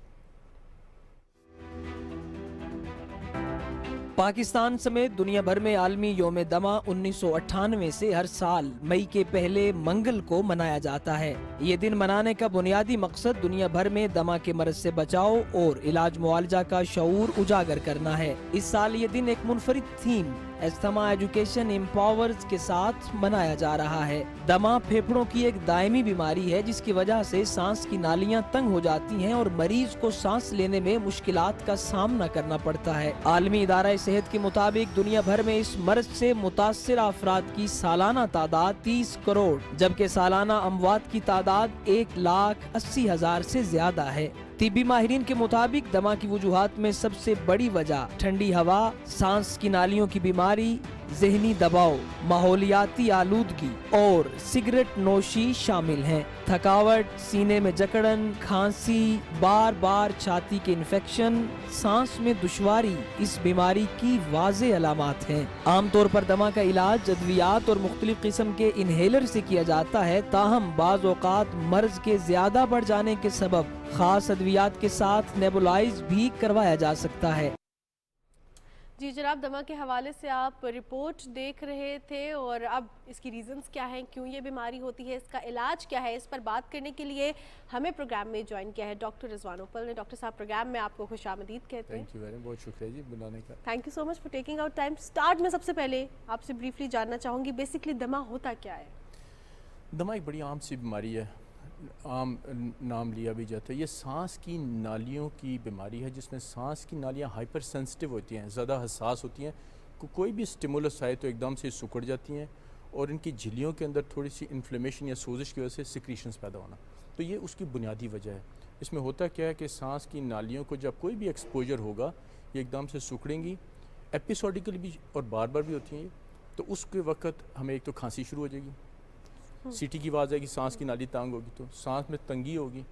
پاکستان سمیت دنیا بھر میں عالمی یوم دمہ 1998 سے ہر سال مئی کے پہلے منگل کو منایا جاتا ہے. یہ دن منانے کا بنیادی مقصد دنیا بھر میں دمہ کے مرض سے بچاؤ اور علاج معالجہ کا شعور اجاگر کرنا ہے. اس سال یہ دن ایک منفرد تھیم استھما ایجوکیشن امپاورز کے ساتھ منایا جا رہا ہے. دمہ پھیپھڑوں کی ایک دائمی بیماری ہے جس کی وجہ سے سانس کی نالیاں تنگ ہو جاتی ہیں اور مریض کو سانس لینے میں مشکلات کا سامنا کرنا پڑتا ہے. عالمی ادارہ صحت کے مطابق دنیا بھر میں اس مرض سے متاثرہ افراد کی سالانہ تعداد 30 کروڑ جبکہ سالانہ اموات کی تعداد 1,80,000 سے زیادہ ہے. طبی ماہرین کے مطابق دمہ کی وجوہات میں سب سے بڑی وجہ ٹھنڈی ہوا، سانس کی نالیوں کی بیماری، ذہنی دباؤ، ماحولیاتی آلودگی اور سگریٹ نوشی شامل ہیں. تھکاوٹ، سینے میں جکڑن، کھانسی، بار بار چھاتی کے انفیکشن، سانس میں دشواری اس بیماری کی واضح علامات ہیں. عام طور پر دمہ کا علاج ادویات اور مختلف قسم کے انہیلر سے کیا جاتا ہے، تاہم بعض اوقات مرض کے زیادہ بڑھ جانے کے سبب خاص ادویات کے ساتھ نیبولائز بھی کروایا جا سکتا ہے. جی جناب، دمہ کے حوالے سے آپ رپورٹ دیکھ رہے تھے، اور اب اس کی ریزنز کیا ہیں، کیوں یہ بیماری ہوتی ہے، اس کا علاج کیا ہے، اس پر بات کرنے کے لیے ہمیں پروگرام میں جوائن کیا ہے ڈاکٹر رضوان اپل نے. ڈاکٹر صاحب، پروگرام میں آپ کو خوش آمدید کہتے ہیں. تھینک یو ویری بہت شکریہ جی بلانے کا. Thank you so much for taking out time. Start میں سب سے پہلے آپ سے بریفلی جاننا چاہوں گی بیسکلی دمہ ہوتا کیا ہے؟ دمہ ایک بڑی عام سی بیماری ہے، عام نام لیا بھی جاتا ہے. یہ سانس کی نالیوں کی بیماری ہے جس میں سانس کی نالیاں ہائپر سینسٹیو ہوتی ہیں، زیادہ حساس ہوتی ہیں. کوئی بھی سٹیمولس آئے تو ایک دم سے سکڑ جاتی ہیں، اور ان کی جھلیوں کے اندر تھوڑی سی انفلیمیشن یا سوزش کی وجہ سے سیکریشنز پیدا ہونا. تو یہ اس کی بنیادی وجہ ہے. اس میں ہوتا کیا ہے کہ سانس کی نالیوں کو جب کوئی بھی ایکسپوجر ہوگا یہ ایک دم سے سکڑیں گی، ایپیسوڈیکل بھی اور بار بار بھی ہوتی ہیں. تو اس کے وقت ہمیں ایک تو کھانسی شروع ہو جائے گی، سیٹی کی آواز آئے گی، سانس کی نالی تانگ ہوگی تو سانس میں تنگی ہوگی،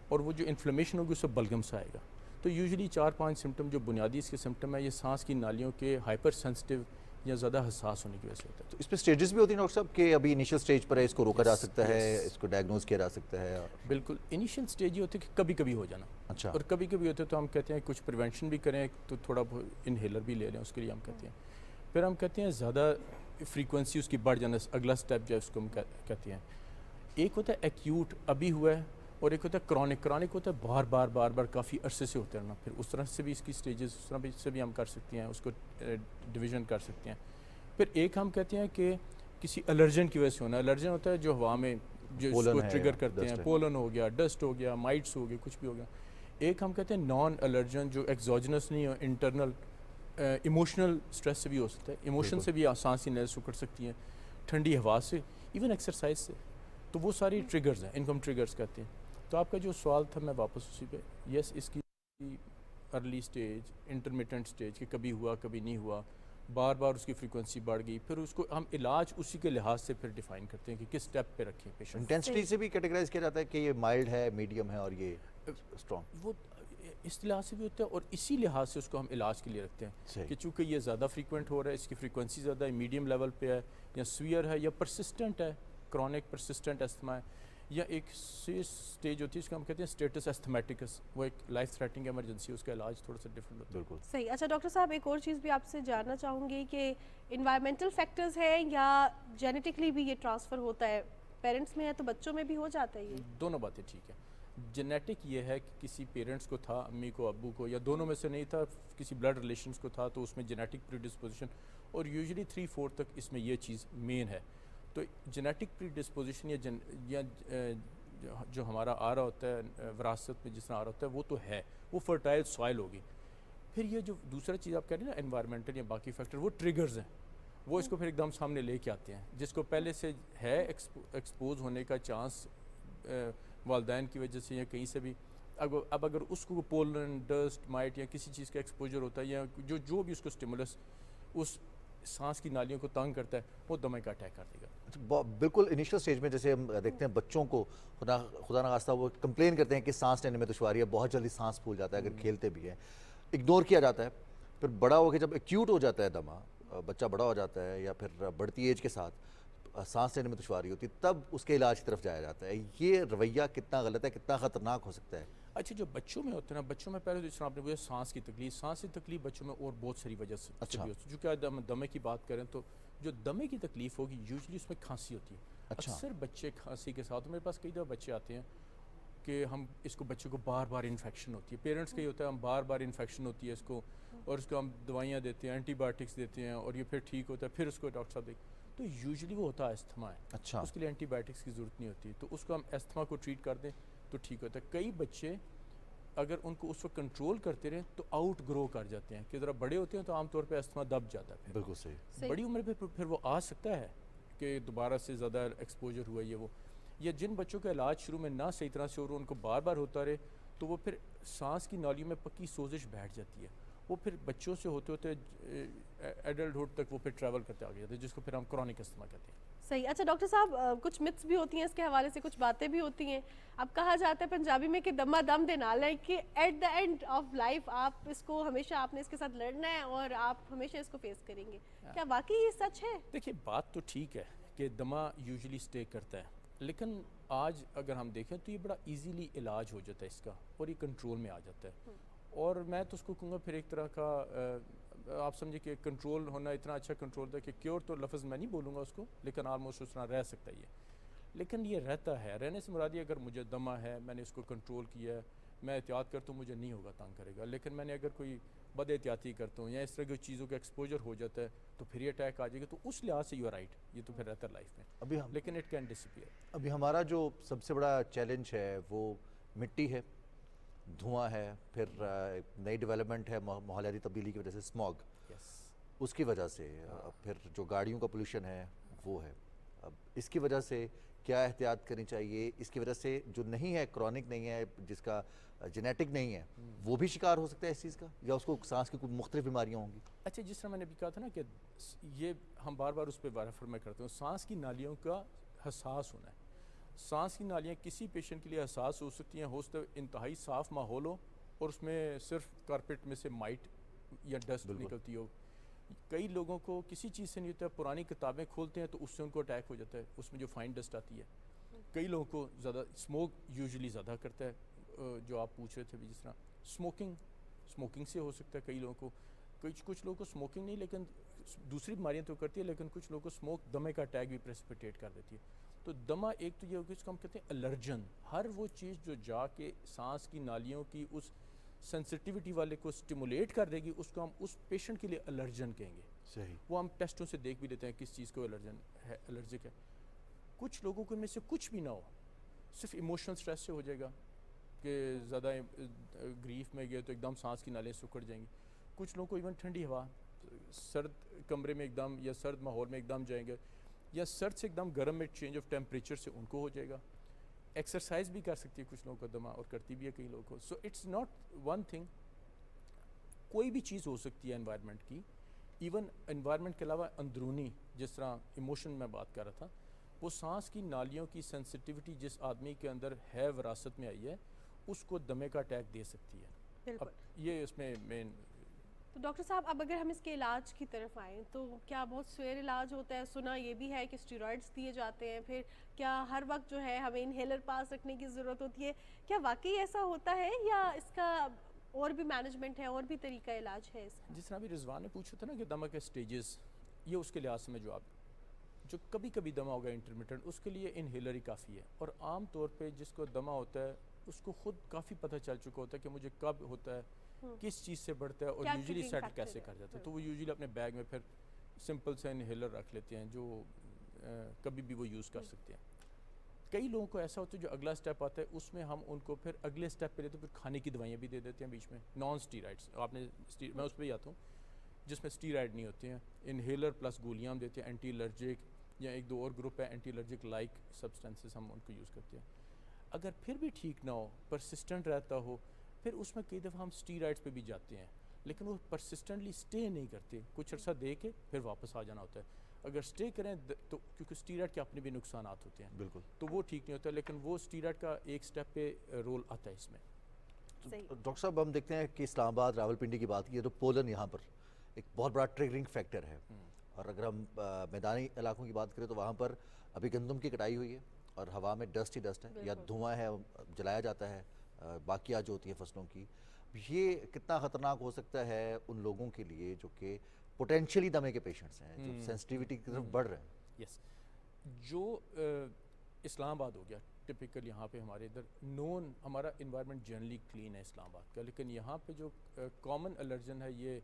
اور وہ جو انفلیمیشن ہوگی اس سے بلغم سا آئے گا. تو یوزلی 4-5 سمٹم جو بنیادی اس کے سمٹم ہے، یہ سانس کی نالیوں کے ہائپر سینسٹیو یا زیادہ حساس ہونے کی وجہ سے ہوتا ہے. تو اس پہ سٹیجز بھی ہوتی ہیں ڈاکٹر صاحب کہ ابھی انیشل سٹیج پر ہے، اس کو روکا جا سکتا ہے، اس کو ڈائگنوز کیا جا سکتا ہے؟ بالکل انیشل سٹیج یہ ہوتی ہے کہ کبھی کبھی ہو جانا، اچھا. اور کبھی کبھی ہوتے تو ہم کہتے ہیں کچھ پریونشن بھی کریں، تو تھوڑا بہت انہیلر بھی لے لیں، اس کے لیے ہم کہتے ہیں. پھر ہم کہتے ہیں زیادہ فریکوینسی اس کی بڑھ جانا، اگلا سٹیپ جو ہے اس کو ہم کہتے ہیں. ایک ہوتا ہے ایکیوٹ ابھی ہوا ہے، اور ایک ہوتا ہے کرونک. کرونک ہوتا ہے بار بار کافی عرصے سے ہوتے رہنا. پھر اس طرح سے بھی اس کی سٹیجز اس طرح سے بھی ہم کر سکتے ہیں، اس کو ڈویژن کر سکتے ہیں. پھر ایک ہم کہتے ہیں کہ کسی الرجن کی وجہ سے ہونا. الرجن ہوتا ہے جو ہوا میں جو اس کو ٹریگر کرتے ہیں، پولن ہو گیا، ڈسٹ ہو گیا، مائٹس ہو گئے، کچھ بھی ہو گیا. ایک ہم کہتے ہیں نان الرجن جو ایکزوجنس نہیں ہو، انٹرنل ایموشنل سٹریس سے بھی ہو سکتا ہے. ایموشن سے بھی سانس کی نالیاں سکڑ سکتی ہیں، ٹھنڈی ہوا سے، ایون ایکسرسائز سے. تو وہ ساری ٹریگرز ہیں، ان کو ہم ٹریگرز کہتے ہیں. تو آپ کا جو سوال تھا میں واپس اسی پہ، یس اس کی ارلی سٹیج، انٹرمیٹنٹ سٹیج کہ کبھی ہوا کبھی نہیں ہوا، بار بار اس کی فریکوینسی بڑھ گئی. پھر اس کو ہم علاج اسی کے لحاظ سے پھر ڈیفائن کرتے ہیں کہ کس سٹیپ پہ رکھیں پیشنٹ. انٹینسٹی سے بھی کیٹیگرائز کیا جاتا ہے کہ یہ مائلڈ ہے، میڈیم ہے اور یہ اسٹرانگ؟ وہ اس لحاظ سے بھی ہوتا ہے، اور اسی لحاظ سے اس کو ہم علاج کے لیے رکھتے ہیں کہ چونکہ یہ زیادہ فریکوینٹ ہو رہا ہے، اس کی فریکوینسی زیادہ ہے، میڈیم لیول پہ ہے، یا سویئر ہے، یا پرسسٹنٹ ہے، کرونک پرسسٹنٹ استھما ہے، یا ایک سٹیج ہوتی ہے اس کو ہم کہتے ہیں اسٹیٹس استھمیٹکس، وہ ایک لائف تھریٹنگ ایمرجنسی، اس کا علاج تھوڑا سا ڈفرینٹ ہوتا ہے. بالکل صحیح. اچھا ڈاکٹر صاحب، ایک اور چیز بھی آپ سے جاننا چاہوں گی کہ انوائرمنٹل فیکٹرز ہیں یا جینیٹکلی بھی یہ ٹرانسفر ہوتا ہے؟ پیرنٹس میں ہے تو بچوں میں بھی ہو جاتا ہے یہ؟ دونوں باتیں ٹھیک ہے. جینیٹک یہ ہے کہ کسی پیرنٹس کو تھا، امی کو، ابو کو، یا دونوں میں سے نہیں تھا، کسی بلڈ ریلیشنز کو تھا، تو اس میں جینیٹک پری ڈسپوزیشن، اور یوزلی 3/4 تک اس میں یہ چیز مین ہے. تو جینیٹک پری ڈسپوزیشن یا جو ہمارا آ رہا ہوتا ہے وراثت میں جس طرح آ رہا ہوتا ہے وہ تو ہے، وہ فرٹائل سوائل ہوگی. پھر یہ جو دوسرا چیز آپ کہہ رہے ہیں نا انوائرمنٹل یا باقی فیکٹر، وہ ٹریگرز ہیں، وہ اس کو پھر ایک دم سامنے لے کے آتے ہیں. جس کو پہلے سے ہے ایکسپوز ہونے کا چانس والدین کی وجہ سے یا کہیں سے بھی، اب اگر اس کو پولن ڈسٹ مائٹ یا کسی چیز کا ایکسپوجر ہوتا ہے یا جو بھی اس کو اسٹیمولس اس سانس کی نالیوں کو تنگ کرتا ہے وہ دمے کا اٹیک کر دے گا. بالکل انیشل سٹیج میں جیسے ہم دیکھتے ہیں بچوں کو خدا نخواستہ وہ کمپلین کرتے ہیں کہ سانس لینے میں دشواری ہے, بہت جلدی سانس پھول جاتا ہے اگر کھیلتے بھی ہیں, اگنور کیا جاتا ہے. پھر بڑا ہو کے جب ایکیوٹ ہو جاتا ہے دمہ, بچہ بڑا ہو جاتا ہے یا پھر بڑھتی ایج کے ساتھ سانس لینے میں دشواری ہوتی ہے, تب اس کے علاج کی طرف جایا جاتا ہے. یہ رویہ کتنا غلط ہے, کتنا خطرناک ہو سکتا ہے؟ اچھا جو بچوں میں ہوتے ہیں نا, بچوں میں پہلے تو جس طرح آپ نے بولا سانس کی تکلیف بچوں میں اور بہت ساری وجہ سے بھی ہوتی ہے. جو کہ ہم دمے کی بات کریں تو جو دمے کی تکلیف ہوگی یوزلی اس میں کھانسی ہوتی ہے. اکثر بچے کھانسی کے ساتھ, میرے پاس کئی دفعہ بچے آتے ہیں کہ ہم اس کو بچے کو بار بار انفیکشن ہوتی ہے, پیرنٹس کا یہ ہوتا ہے ہم بار بار انفیکشن ہوتی ہے اس کو, اور اس کو ہم دوائیاں دیتے ہیں, اینٹی بایوٹکس دیتے ہیں, اور یہ پھر ٹھیک ہوتا ہے, پھر اس کو ڈاکٹر صاحب دیکھ, تو یوزلی وہ ہوتا ہے استھما ہے. اچھا, اس کے لیے اینٹی بایوٹکس کی ضرورت نہیں ہوتی, تو اس کو ہم استھما کو ٹریٹ کر دیں تو ٹھیک ہوتا ہے. کئی بچے اگر ان کو اس وقت کنٹرول کرتے رہیں تو آؤٹ گرو کر جاتے ہیں, کہ ذرا بڑے ہوتے ہیں تو عام طور پہ استھما دب جاتا ہے. بالکل صحیح. بڑی عمر پہ پھر وہ آ سکتا ہے کہ دوبارہ سے زیادہ ایکسپوجر ہوا یہ وہ, یا جن بچوں کا علاج شروع میں نہ صحیح طرح سے ہو رہا ان کو بار بار ہوتا رہے تو وہ پھر سانس کی نالیوں میں پکی سوزش بیٹھ جاتی ہے. وہ پھر بچوں سے ہوتے ہوتے ایڈلٹہڈ تک وہ پھر ٹریول کرتے آگے جاتے ہیں, جس کو پھر ہم کرونک استھما کہتے ہیں. صحیح. اچھا ڈاکٹر صاحب, کچھ متس بھی ہوتی ہیں اس کے حوالے سے, کچھ باتیں بھی ہوتی ہیں. اب کہا جاتا ہے پنجابی میں کہ دمہ دم دے نال ہے, کہ at the end of life آپ اس کو ہمیشہ آپ نے اس کے ساتھ لڑنا ہے اور آپ ہمیشہ اس کو فیس کریں گے. کیا واقعی یہ سچ ہے؟ دیکھیے بات تو ٹھیک ہے کہ دمہ یوزلی اسٹے کرتا ہے, لیکن آج اگر ہم دیکھیں تو یہ بڑا ایزیلی علاج ہو جاتا ہے اس کا, اور یہ کنٹرول میں آ جاتا ہے. اور میں تو اس کو کہوں گا پھر ایک طرح کا آپ سمجھے کہ کنٹرول ہونا اتنا اچھا کنٹرول تھا کہ کیور تو لفظ میں نہیں بولوں گا اس کو, لیکن آلموسٹ اس طرح رہ سکتا ہے یہ. لیکن یہ رہتا ہے, رہنے سے مراد یہ اگر مجھے دمہ ہے, میں نے اس کو کنٹرول کیا ہے, میں احتیاط کرتا ہوں, مجھے نہیں ہوگا, تنگ کرے گا. لیکن میں نے اگر کوئی بد احتیاطی کرتا ہوں یا اس طرح کی چیزوں کا ایکسپوجر ہو جاتا ہے تو پھر یہ اٹیک آ جائے گا, تو اس لحاظ سے یو آر رائٹ, یہ تو پھر رہتا ہے لائف میں, لیکن اٹ کین ڈسپیئر. ابھی ہمارا جو سب سے بڑا چیلنج ہے وہ مٹی ہے, دھواں ہے, پھر نئی ڈیولپمنٹ ہے ماحولیاتی تبدیلی کی وجہ سے اسموگ, اس کی وجہ سے, پھر جو گاڑیوں کا پولوشن ہے وہ ہے. اب اس کی وجہ سے کیا احتیاط کرنی چاہیے؟ اس کی وجہ سے جو نہیں ہے, کرونک نہیں ہے, جس کا جینیٹک نہیں ہے, وہ بھی شکار ہو سکتا ہے اس چیز کا, یا اس کو سانس کی کوئی مختلف بیماریاں ہوں گی؟ اچھا جس طرح میں نے بھی کہا تھا نا کہ یہ ہم بار بار اس پہ ریفر میں کرتے ہیں, سانس کی نالیوں کا حساس ہونا ہے. سانس کی نالیاں کسی پیشنٹ کے لیے حساس ہو سکتی ہیں, ہو سکتا ہے انتہائی صاف ماحول ہو اور اس میں صرف کارپیٹ میں سے مائٹ یا ڈسٹ نکلتی ہو. کئی لوگوں کو کسی چیز سے نہیں ہوتا, پرانی کتابیں کھولتے ہیں تو اس سے ان کو اٹیک ہو جاتا ہے, اس میں جو فائن ڈسٹ آتی ہے. کئی لوگوں کو زیادہ اسموک یوزلی زیادہ کرتا ہے, جو آپ پوچھ رہے تھے بھی, جس طرح اسموکنگ سے ہو سکتا ہے. کئی لوگوں کو کچھ لوگوں کو اسموکنگ نہیں لیکن دوسری بیماریاں تو کرتی ہے, لیکن کچھ لوگوں کو اسموک دمے کا اٹیک بھی پریسپیٹیٹ کر دیتی ہے. تو دمہ ایک تو یہ ہوگا جس کو ہم کہتے ہیں الرجن, ہر وہ چیز جو جا کے سانس کی نالیوں کی اس سینسٹیوٹی والے کو سٹیمولیٹ کر دے گی, اس کو ہم اس پیشنٹ کے لیے الرجن کہیں گے. صحیح. وہ ہم ٹیسٹوں سے دیکھ بھی لیتے ہیں کس چیز کو الرجک ہے. کچھ لوگوں کو ان میں سے کچھ بھی نہ ہو, صرف ایموشنل سٹریس سے ہو جائے گا کہ زیادہ گریف میں گئے تو ایک دم سانس کی نالیں سکڑ جائیں گی. کچھ لوگوں کو ایون ٹھنڈی ہوا, سرد کمرے میں ایک دم یا سرد ماحول میں ایک دم جائیں گے, یا سرد سے ایک دم گرم میں چینج آف ٹیمپریچر سے ان کو ہو جائے گا. ایکسرسائز بھی کر سکتی ہے کچھ لوگوں کو دمہ, اور کرتی بھی ہے کئی لوگوں کو. So it's not one thing, کوئی بھی چیز ہو سکتی ہے انوائرمنٹ کی. ایون انوائرمنٹ کے علاوہ اندرونی, جس طرح ایموشن میں بات کر رہا تھا, وہ سانس کی نالیوں کی سینسٹیوٹی جس آدمی کے اندر ہے, وراثت میں آئی ہے, اس کو دمے کا اٹیک دے سکتی ہے. اب یہ اس میں مین. تو ڈاکٹر صاحب اب اگر ہم اس کے علاج کی طرف آئیں تو کیا بہت سویر علاج ہوتا ہے؟ سنا یہ بھی ہے کہ اسٹیرائڈس دیے جاتے ہیں, پھر کیا ہر وقت جو ہے ہمیں انہیلر پاس رکھنے کی ضرورت ہوتی ہے؟ کیا واقعی ایسا ہوتا ہے یا اس کا اور بھی مینجمنٹ ہے, اور بھی طریقہ علاج ہے اس کا؟ جس طرح بھی رضوان نے پوچھا تھا نا کہ دمہ کے سٹیجز, یہ اس کے لحاظ سے میں جواب, جو کبھی کبھی دمہ ہوگا انٹرمیٹنٹ, اس کے لیے انہیلر ہی کافی ہے. اور عام طور پہ جس کو دمہ ہوتا ہے اس کو خود کافی پتہ چل چکا ہوتا ہے کہ مجھے کب ہوتا ہے, کس چیز سے بڑھتا ہے, اور یوزلی سیٹل کیسے کر جاتا ہے. تو وہ یوزلی اپنے بیگ میں پھر سمپل سے انہیلر رکھ لیتے ہیں جو کبھی بھی وہ یوز کر سکتے ہیں. کئی لوگوں کو ایسا ہوتا ہے جو اگلا سٹیپ آتا ہے اس میں ہم ان کو پھر اگلے سٹیپ پہ لیتے ہیں, پھر کھانے کی دوائیاں بھی دے دیتے ہیں بیچ میں, نان سٹیرائڈس. آپ نے میں اس پہ ہی آتا ہوں جس میں سٹیرائڈ نہیں ہوتے ہیں, انہیلر پلس گولیاں ہم دیتے ہیں, اینٹی الرجک, یا ایک دو اور گروپ ہے اینٹی الرجک لائک سبسٹینسز ہم ان کو یوز کرتے ہیں. اگر پھر بھی ٹھیک نہ ہو, پرسسٹنٹ رہتا ہو, پھر اس میں کئی دفعہ ہم اسٹیرائڈس پہ بھی جاتے ہیں, لیکن وہ پرسسٹنٹلی اسٹے نہیں کرتے, کچھ عرصہ دے کے پھر واپس آ جانا ہوتا ہے. اگر اسٹے کریں تو کیونکہ اسٹیرائڈ کے اپنے بھی نقصانات ہوتے ہیں, بالکل, تو وہ ٹھیک نہیں ہوتا, لیکن وہ اسٹیرائڈ کا ایک سٹیپ پہ رول آتا ہے اس میں. ڈاکٹر صاحب ہم دیکھتے ہیں کہ اسلام آباد راولپنڈی کی بات کی تو پولن یہاں پر ایک بہت بڑا ٹریگرنگ فیکٹر ہے, اور اگر ہم میدانی علاقوں کی بات کریں تو وہاں پر ابھی گندم کی کٹائی ہوئی ہے اور ہوا میں ڈسٹ ہی ڈسٹ ہے, یا دھواں ہے, جلایا جاتا ہے باقیات جو ہوتی ہیں فصلوں کی. یہ کتنا خطرناک ہو سکتا ہے ان لوگوں کے لیے جو کہ پوٹینشلی دمے کے پیشنٹس ہیں, جو سینسٹیوٹی کی طرف بڑھ رہے ہیں. یس, جو اسلام آباد ہو گیا ٹپیکل, یہاں پہ ہمارے ادھر نون ہمارا انوائرمنٹ جنرلی کلین ہے اسلام آباد کا, لیکن یہاں پہ جو کامن الرجن ہے یہ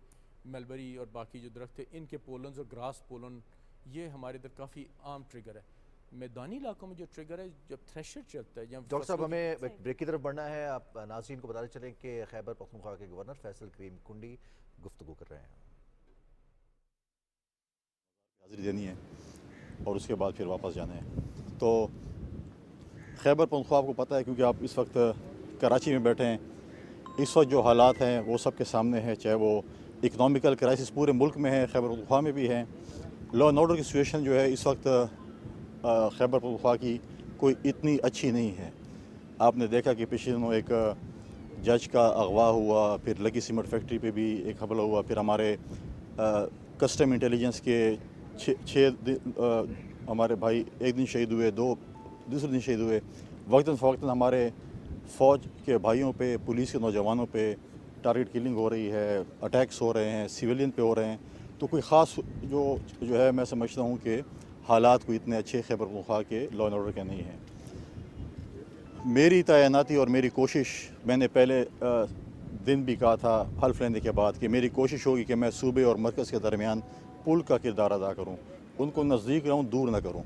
ملبری اور باقی جو درخت ہے ان کے پولنز اور گراس پولن, یہ ہمارے ادھر کافی عام ٹریگر ہے. میدانی علاقوں میں جو ٹریگر ہے جب تھریشر چلتا ہے. ڈاکٹر صاحب ہمیں بریک کی طرف بڑھنا ہے, آپ ناظرین کو بتاتے چلیں کہ خیبر پختونخوا کے گورنر فیصل کریم کنڈی گفتگو کر رہے ہیں. حاضری دینی ہے اور اس کے بعد پھر واپس جانا ہے. تو خیبر پختونخوا آپ کو پتہ ہے, کیونکہ آپ اس وقت کراچی میں بیٹھے ہیں, اس وقت جو حالات ہیں وہ سب کے سامنے ہیں, چاہے وہ اکنامیکل کرائسس پورے ملک میں ہے, خیبر پختونخوا میں بھی ہے. لا اینڈ آرڈر کی سچویشن جو ہے اس وقت خیبر پختونخوا کی کوئی اتنی اچھی نہیں ہے. آپ نے دیکھا کہ پچھلے دنوں ایک جج کا اغوا ہوا, پھر لگی سیمنٹ فیکٹری پہ بھی ایک حملہ ہوا, پھر ہمارے کسٹم انٹیلیجنس کے 6 ہمارے بھائی ایک دن شہید ہوئے, دوسرے دن شہید ہوئے. وقتاً فوقتاً ہمارے فوج کے بھائیوں پہ, پولیس کے نوجوانوں پہ ٹارگٹ کلنگ ہو رہی ہے, اٹیکس ہو رہے ہیں, سویلین پہ ہو رہے ہیں. تو کوئی خاص جو ہے میں سمجھتا ہوں کہ حالات کوئی اتنے اچھے خیبر پختونخوا کے لا اینڈ آرڈر کے نہیں ہیں. میری تعیناتی اور میری کوشش, میں نے پہلے دن بھی کہا تھا حلف لینے کے بعد, کہ میری کوشش ہوگی کہ میں صوبے اور مرکز کے درمیان پل کا کردار ادا کروں, ان کو نزدیک رہوں, دور نہ کروں.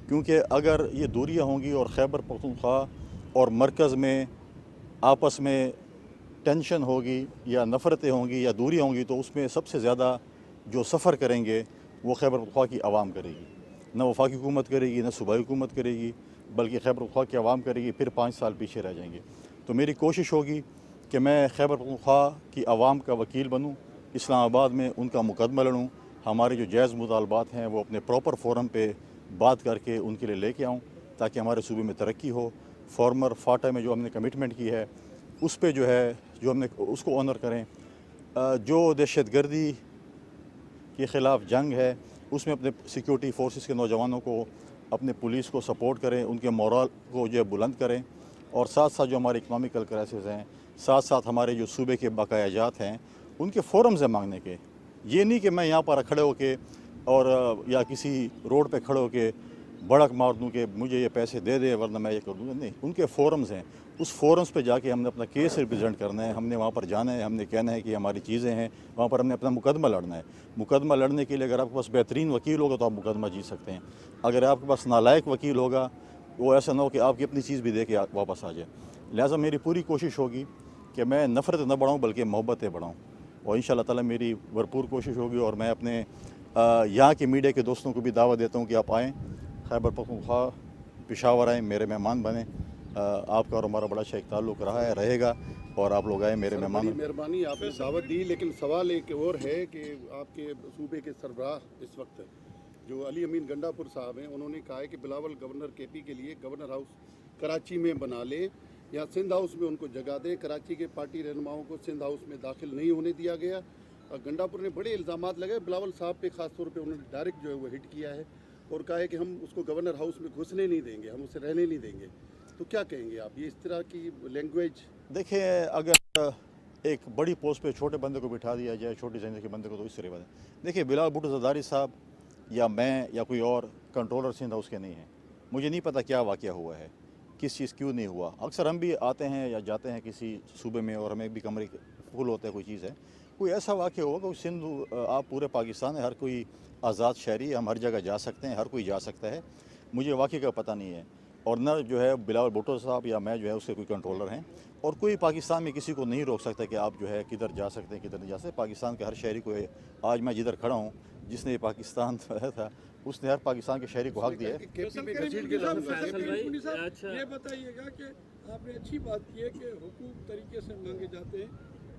کیونکہ اگر یہ دوریاں ہوں گی اور خیبر پختونخوا اور مرکز میں آپس میں ٹینشن ہوگی یا نفرتیں ہوں گی یا دوریاں ہوں گی, تو اس میں سب سے زیادہ جو سفر کریں گے وہ خیبر پختونخوا کی عوام کرے گی. نہ وفاقی حکومت کرے گی, نہ صوبائی حکومت کرے گی, بلکہ خیبر پختونخوا کی عوام کرے گی. پھر 5 سال پیچھے رہ جائیں گے. تو میری کوشش ہوگی کہ میں خیبر پختونخوا کی عوام کا وکیل بنوں, اسلام آباد میں ان کا مقدمہ لڑوں, ہمارے جو جائز مطالبات ہیں وہ اپنے پراپر فورم پہ بات کر کے ان کے لیے لے کے آؤں, تاکہ ہمارے صوبے میں ترقی ہو. فارمر فاٹا میں جو ہم نے کمٹمنٹ کی ہے اس پہ جو ہے جو ہم نے اس کو آنر کریں. جو دہشت گردی کے خلاف جنگ ہے اس میں اپنے سیکیورٹی فورسز کے نوجوانوں کو, اپنے پولیس کو سپورٹ کریں, ان کے مورال کو جو ہے بلند کریں, اور ساتھ ساتھ جو ہمارے اکنامیکل کرائسس ہیں, ساتھ ساتھ ہمارے جو صوبے کے بقایا جات ہیں ان کے فورمز ہیں مانگنے کے. یہ نہیں کہ میں یہاں پر کھڑے ہو کے اور یا کسی روڈ پہ کھڑے ہو کے بڑک مار دوں کہ مجھے یہ پیسے دے دے ورنہ میں یہ کر دوں گا. نہیں, ان کے فورمز ہیں, اس فورمز پہ جا کے ہم نے اپنا کیس ریپرزینٹ کرنا ہے, ہم نے وہاں پر جانا ہے, ہم نے کہنا ہے کہ ہماری چیزیں ہیں, وہاں پر ہم نے اپنا مقدمہ لڑنا ہے. مقدمہ لڑنے کے لیے اگر آپ کے پاس بہترین وکیل ہوگا تو آپ مقدمہ جیت سکتے ہیں. اگر آپ کے پاس نالائق وکیل ہوگا وہ ایسا نہ ہو کہ آپ کی اپنی چیز بھی دے کے واپس آ جائے. لہٰذا میری پوری کوشش ہوگی کہ میں نفرت نہ بڑھاؤں بلکہ محبتیں بڑھاؤں, اور انشاءاللہ تعالیٰ میری بھرپور کوشش ہوگی. اور میں اپنے یہاں کے میڈیا کے دوستوں کو بھی دعوت دیتا ہوں کہ آپ آئیں, خیبر پختونخوا, پشاور آئیں, میرے مہمان بنیں. آپ کا اور ہمارا بڑا اچھا ایک تعلق رہا ہے, رہے گا, اور آپ لوگ آئیں میرے مہمان. مہربانی, آپ نے دعوت دی, لیکن سوال ایک اور ہے کہ آپ کے صوبے کے سربراہ اس وقت جو علی امین گنڈا پور صاحب ہیں, انہوں نے کہا ہے کہ بلاول گورنر کے پی کے لیے گورنر ہاؤس کراچی میں بنا لیں یا سندھ ہاؤس میں ان کو جگہ دیں. کراچی کے پارٹی رہنماؤں کو سندھ ہاؤس میں داخل نہیں ہونے دیا گیا. گنڈا پور نے بڑے الزامات لگائے بلاول صاحب پہ, خاص طور پہ انہوں نے ڈائریکٹ جو ہے وہ ہٹ کیا ہے اور کہا ہے کہ ہم اس کو گورنر ہاؤس میں گھسنے نہیں دیں گے, ہم اسے رہنے نہیں دیں گے. تو کیا کہیں گے آپ, یہ اس طرح کی لینگویج؟ دیکھیں, اگر ایک بڑی پوسٹ پہ چھوٹے بندے کو بٹھا دیا جائے, چھوٹی زندگی کے بندے کو, تو اس طرح بات ہے. دیکھیں, بلاول بھٹو زرداری صاحب یا میں یا کوئی اور کنٹرولر سندھ ہاؤس کے نہیں ہیں. مجھے نہیں پتہ کیا واقعہ ہوا ہے, کس چیز کیوں نہیں ہوا. اکثر ہم بھی آتے ہیں یا جاتے ہیں کسی صوبے میں اور ہمیں بھی کمرے فل ہوتا ہے, کوئی چیز ہے, کوئی ایسا واقعہ ہوگا. کوئی سندھ, آپ پورے پاکستان ہے, ہر کوئی آزاد شہری ہے, ہم ہر جگہ جا سکتے ہیں, ہر کوئی جا سکتا ہے. مجھے واقعے کا پتہ نہیں ہے, اور نہ جو ہے بلاول بھٹو صاحب یا میں جو ہے اس کے کوئی کنٹرولر ہیں. اور کوئی پاکستان میں کسی کو نہیں روک سکتا کہ آپ جو ہے کدھر جا سکتے ہیں کدھر نہیں جا سکتے. پاکستان کے ہر شہری کو آج میں جدھر کھڑا ہوں جس نے پاکستان تھا اس نے ہر پاکستان کے شہری کو حق دیا ہے. یہ بتائیے گا کہ آپ نے اچھی بات کی ہے کہ حقوق طریقے سے مانگے جاتے ہیں،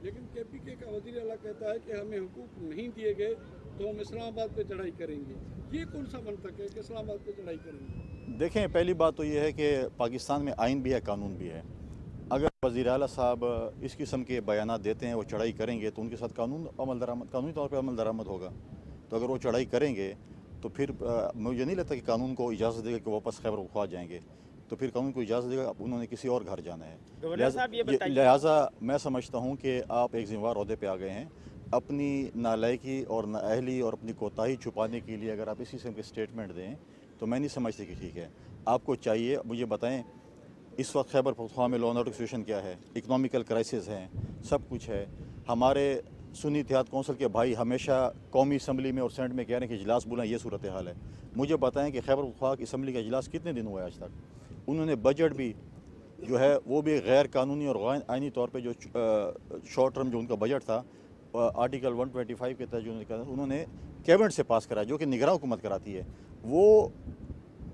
لیکن کے پی کے کا وزیر اعلیٰ کہتا ہے کہ ہمیں حقوق نہیں دیے گئے تو ہم اسلام آباد پہ چڑھائی کریں گے. یہ کون سا منطق ہے کہ اسلام آباد پہ چڑھائی کریں گے؟ دیکھیں، پہلی بات تو یہ ہے کہ پاکستان میں آئین بھی ہے، قانون بھی ہے. اگر وزیر اعلیٰ صاحب اس قسم کے بیانات دیتے ہیں وہ چڑھائی کریں گے تو ان کے ساتھ قانونی طور پہ عمل درآمد ہوگا. تو اگر وہ چڑھائی کریں گے تو پھر مجھے نہیں لگتا کہ قانون کو اجازت دے گا کہ واپس خیبر پختونخوا جائیں گے. تو پھر قانون کو اجازت دے گا انہوں نے کسی اور گھر جانا ہے. لہٰذا میں سمجھتا ہوں کہ آپ ایک ذمہ دار عہدے پہ آ گئے ہیں. اپنی نالائکی اور نااہلی اور اپنی کوتاہی چھپانے کے لیے اگر آپ اسی قسم کے اسٹیٹمنٹ دیں تو میں نہیں سمجھتی کہ ٹھیک ہے. آپ کو چاہیے مجھے بتائیں اس وقت خیبر پختونخوا میں لا اینڈ آرڈر سچویشن کیا ہے؟ اکنامیکل کرائسس ہیں، سب کچھ ہے. ہمارے سنی اتحاد کونسل کے بھائی ہمیشہ قومی اسمبلی میں اور سینٹ میں کہہ رہے ہیں کہ اجلاس بلائیں، یہ صورتحال ہے. مجھے بتائیں کہ خیبر پختونخوا کی اسمبلی کا اجلاس کتنے دن ہوا ہے آج تک؟ انہوں نے بجٹ بھی جو ہے وہ بھی غیر قانونی اور غیر آئینی طور پہ جو شارٹ ٹرم جو ان کا بجٹ تھا آرٹیکل 125 کے تحت جو انہوں نے کیبنٹ سے پاس کرایا جو کہ نگراں حکومت کراتی ہے. وہ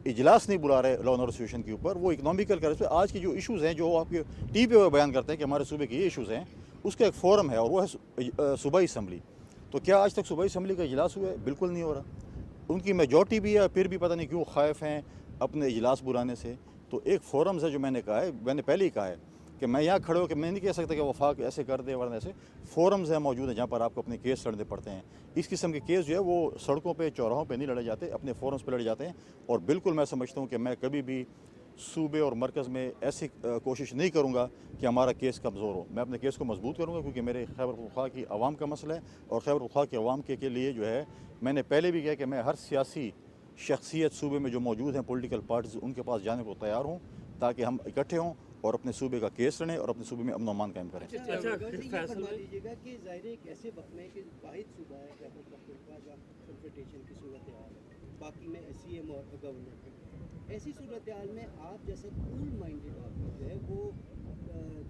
اجلاس نہیں بلا رہے لا اینڈ آرڈر سچویشن کے اوپر، وہ اکنامیکل کرائسس. آج کے جو ایشوز ہیں جو آپ کے ٹی وی پہ بیان کرتے ہیں کہ ہمارے صوبے کے یہ ایشوز ہیں، اس کا ایک فورم ہے اور وہ ہے صوبائی اسمبلی. تو کیا آج تک صوبائی اسمبلی کا اجلاس ہوا ہے؟ بالکل نہیں ہو رہا. ان کی میجورٹی بھی ہے پھر بھی پتہ نہیں کیوں خائف ہیں اپنے اجلاس بلانے سے. تو ایک فورمز ہے جو میں نے کہا ہے، میں نے پہلے ہی کہا ہے کہ میں یہاں کھڑے ہو کہ میں نہیں کہہ سکتا کہ وفاق ایسے کر دے ورنہ ایسے. فورمز ہیں موجود ہیں جہاں پر آپ کو اپنے کیس لڑنے پڑتے ہیں. اس قسم کے کیس جو ہے وہ سڑکوں پہ چوراہوں پہ نہیں لڑے جاتے، اپنے فورمز پہ لڑے جاتے ہیں. اور بالکل میں سمجھتا ہوں کہ میں کبھی بھی صوبے اور مرکز میں ایسی کوشش نہیں کروں گا کہ ہمارا کیس کمزور ہو. میں اپنے کیس کو مضبوط کروں گا کیونکہ میرے خیبر پختونخوا کی عوام کا مسئلہ ہے اور خیبر پختونخوا کے عوام کے لیے جو ہے میں نے پہلے بھی کہا کہ میں ہر سیاسی شخصیت صوبے میں جو موجود ہیں پولیٹیکل پارٹیز ان کے پاس جانے کو تیار ہوں تاکہ ہم اکٹھے ہوں اور اپنے صوبے کا کیس لڑیں اور اپنے صوبے میں امن و امان قائم کریں. فرما لیجیے گا کہ ظاہر ایک ایسے وقت میں کہ واحد صوبہ ہے خیبر پختونخوا جہاں کنفیڈریشن کی صورتحال ہے، باقی میں ایسی ہے گورنر ہے. ایسی صورتحال میں آپ جیسا کول مائنڈیڈ آدمی جو ہے وہ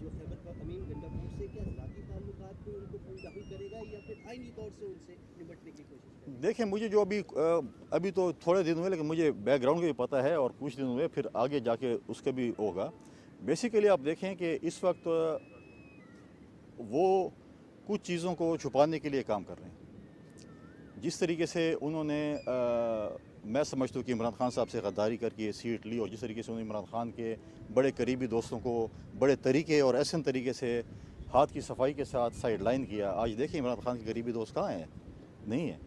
جو خیبر امین گنڈاپور سے کیا ذاتی تعلقات کو ان کو کول ڈاؤن کرے گا یا پھر آئینی طور سے ان سے نمٹنے کی کوشش کرے گا؟ دیکھیں مجھے جو ابھی تو تھوڑے دن ہوئے لیکن مجھے بیک گراؤنڈ کا بھی پتہ ہے اور کچھ دن ہوئے پھر آگے جا کے اس کا بھی ہوگا. بیسیکلی آپ دیکھیں کہ اس وقت وہ کچھ چیزوں کو چھپانے کے لیے کام کر رہے ہیں. جس طریقے سے انہوں نے میں سمجھتا ہوں کہ عمران خان صاحب سے غداری کر کے سیٹ لی اور جس طریقے سے انہوں نے عمران خان کے بڑے قریبی دوستوں کو بڑے طریقے اور احسن طریقے سے ہاتھ کی صفائی کے ساتھ سائیڈ لائن کیا. آج دیکھیں عمران خان کے قریبی دوست کہاں ہیں؟ نہیں ہیں.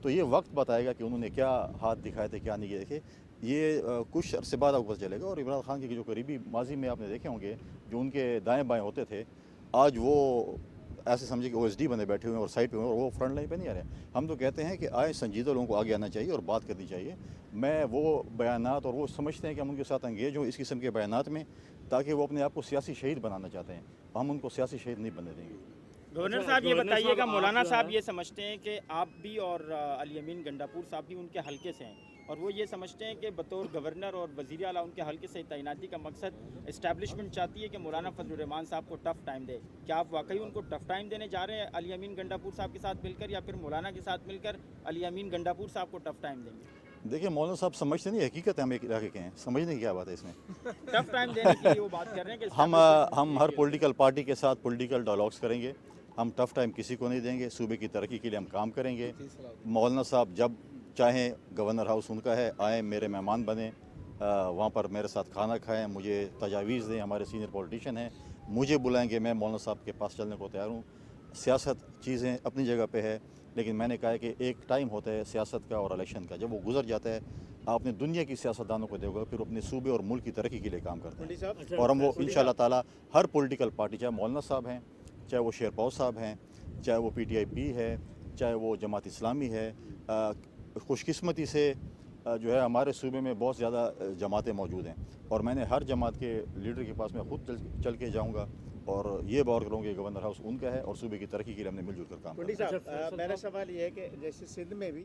تو یہ وقت بتائے گا کہ انہوں نے کیا ہاتھ دکھائے تھے کیا نہیں کیا. دیکھے یہ کچھ عرصے بعد آپ کو پتہ چلے گا. اور عمران خان کے جو قریبی ماضی میں آپ نے دیکھے ہوں گے جو ان کے دائیں بائیں ہوتے تھے آج وہ ایسے سمجھے کہ OSD بنے بیٹھے ہوئے ہیں اور سائڈ پہ ہوئے اور وہ فرنٹ لائن پہ نہیں آ رہے ہیں. ہم تو کہتے ہیں کہ آئے سنجیدہ لوگوں کو آگے آنا چاہیے اور بات کرنی چاہیے. میں وہ بیانات اور وہ سمجھتے ہیں کہ ہم ان کے ساتھ انگیج ہوں اس قسم کے بیانات میں تاکہ وہ اپنے آپ کو سیاسی شہید بنانا چاہتے ہیں. ہم ان کو سیاسی شہید نہیں بننے دیں گے. گورنر صاحب یہ بتائیے گا، مولانا صاحب یہ سمجھتے ہیں کہ آپ بھی اور علی امین گنڈاپور صاحب بھی ان کے حلقے سے ہیں اور وہ یہ سمجھتے ہیں کہ بطور گورنر اور وزیر اعلیٰ ان کے حلقے سے تعیناتی کا مقصد اسٹیبلشمنٹ چاہتی ہے کہ مولانا فضل الرحمان صاحب کو ٹف ٹائم دے. کیا آپ واقعی ان کو ٹف ٹائم دینے جا رہے ہیں علی امین گنڈاپور صاحب کے ساتھ مل کر یا پھر مولانا کے ساتھ مل کر علی امین گنڈاپور صاحب کو ٹف ٹائم دیں گے؟ دیکھیں مولانا صاحب سمجھتے نہیں، حقیقت ہے ہم ایک علاقے کے ہیں، سمجھنے کی کیا بات ہے اس میں. ٹف ٹائم دینے کے لیے وہ بات کر رہے ہیں کہ ہم ہر پولیٹیکل پارٹی کے ساتھ پولیٹیکل ڈائلاگس کریں گے. ہم ٹف ٹائم کسی کو نہیں دیں گے. صوبے کی ترقی کے لیے ہم کام کریں گے. مولانا صاحب جب چاہیں گورنر ہاؤس ان کا ہے، آئیں میرے مہمان بنیں، وہاں پر میرے ساتھ کھانا کھائیں، مجھے تجاویز دیں. ہمارے سینئر پولیٹیشین ہیں، مجھے بلائیں گے، میں مولانا صاحب کے پاس چلنے کو تیار ہوں. سیاست چیزیں اپنی جگہ پہ ہے لیکن میں نے کہا ہے کہ ایک ٹائم ہوتا ہے سیاست کا اور الیکشن کا. جب وہ گزر جاتا ہے آپ نے دنیا کی سیاستدانوں کو دیکھو پھر اپنے صوبے اور ملک کی ترقی کے لیے کام کرتے ہیں. اور ہم وہ انشاءاللہ تعالیٰ ہر پولیٹیکل پارٹی چاہے مولانا صاحب ہیں، چاہے وہ شیرپاؤ صاحب ہیں، چاہے وہ PTI ہے، چاہے وہ جماعت اسلامی ہے. خوش قسمتی سے جو ہے ہمارے صوبے میں بہت زیادہ جماعتیں موجود ہیں اور میں نے ہر جماعت کے لیڈر کے پاس میں خود چل کے جاؤں گا اور یہ غور کروں کہ گورنر ہاؤس ان کا ہے اور صوبے کی ترقی کے لیے ہم نے مل جل کر کام کرنا ہے. میرا سوال یہ ہے کہ جیسے سندھ میں بھی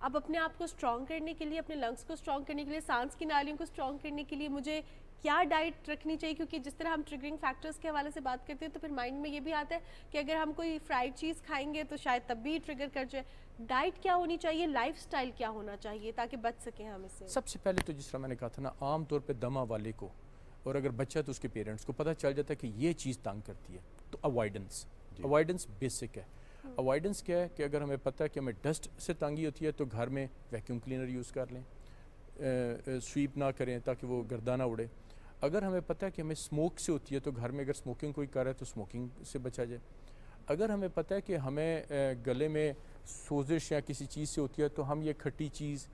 اب اپنے آپ کو اسٹرانگ کرنے کے لیے، اپنے لنگس کو اسٹرانگ کرنے کے لیے، سانس کی نالیوں کو اسٹرانگ کرنے کے لیے مجھے کیا ڈائٹ رکھنی چاہیے؟ کیونکہ جس طرح ہم ٹریگرنگ فیکٹرز کے حوالے سے بات کرتے ہیں تو پھر مائنڈ میں یہ بھی آتا ہے کہ اگر ہم کوئی فرائیڈ چیز کھائیں گے تو شاید تب بھی ٹریگر کر جائے. ڈائٹ کیا ہونی چاہیے، لائف سٹائل کیا ہونا چاہیے تاکہ بچ سکیں ہم اس سے؟ سب سے پہلے تو جس طرح میں نے کہا تھا نا، عام طور پہ دمہ والے کو اور اگر بچہ تو اس کے پیرنٹس کو پتہ چل جاتا ہے کہ یہ چیز تنگ کرتی ہے تو اوائیڈنس بیسک ہے. اوائیڈنس کیا ہے کہ اگر ہمیں پتہ ہے کہ ہمیں ڈسٹ سے تنگی ہوتی ہے تو گھر میں ویکیوم کلینر یوز کر لیں، سویپ نہ کریں تاکہ وہ گردانہ اڑے. اگر ہمیں پتہ ہے کہ ہمیں اسموک سے ہوتی ہے تو گھر میں اگر اسموکنگ کوئی کر رہا ہے تو اسموکنگ سے بچا جائے. اگر ہمیں پتہ ہے کہ ہمیں گلے میں سوزش یا کسی چیز سے ہوتی ہے تو ہم یہ کھٹی چیز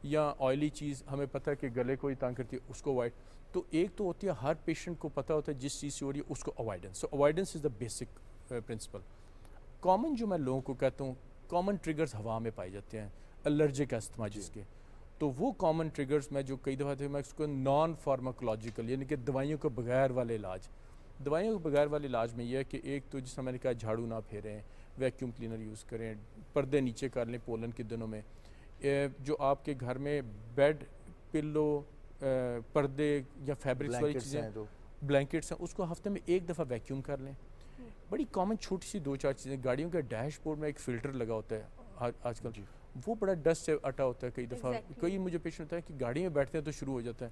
یا آئلی چیز ہمیں پتہ ہے کہ گلے کو ہی تنگ کرتی ہے اس کو اوائڈ. تو ایک تو ہوتی ہے ہر پیشنٹ کو پتہ ہوتا ہے جس چیز سے ہو رہی ہے اس کو avoidance. So avoidance is the basic principle. Common جو میں لوگوں کو کہتا ہوں، کامن ٹریگرز ہوا میں پائے جاتے ہیں، الرجک استھما جس کے، تو وہ کامن ٹریگرز میں جو کئی دفعہ تھے میں اس کو نان فارماکولوجیکل یعنی کہ دوائیوں کے بغیر والے علاج. دوائیوں کے بغیر والے علاج میں یہ ہے کہ ایک تو جس طرح میں نے کہا جھاڑو نہ پھیریں، ویکیوم کلینر یوز کریں، پردے نیچے کر لیں پولن کے دنوں میں. جو آپ کے گھر میں بیڈ پلو پردے یا فیبرکس والی چیزیں بلینکٹس ہیں اس کو ہفتے میں ایک دفعہ ویکیوم کر لیں. بڑی کامن چھوٹی سی 2-4 چیزیں. گاڑیوں کے ڈیش بورڈ میں ایک فلٹر لگا ہوتا ہے آج کل، وہ بڑا ڈسٹ سے اٹا ہوتا ہے. کئی دفعہ کئی مجھے پیشنٹ ہوتا ہے کہ گاڑی میں بیٹھتے ہیں تو شروع ہو جاتا ہے،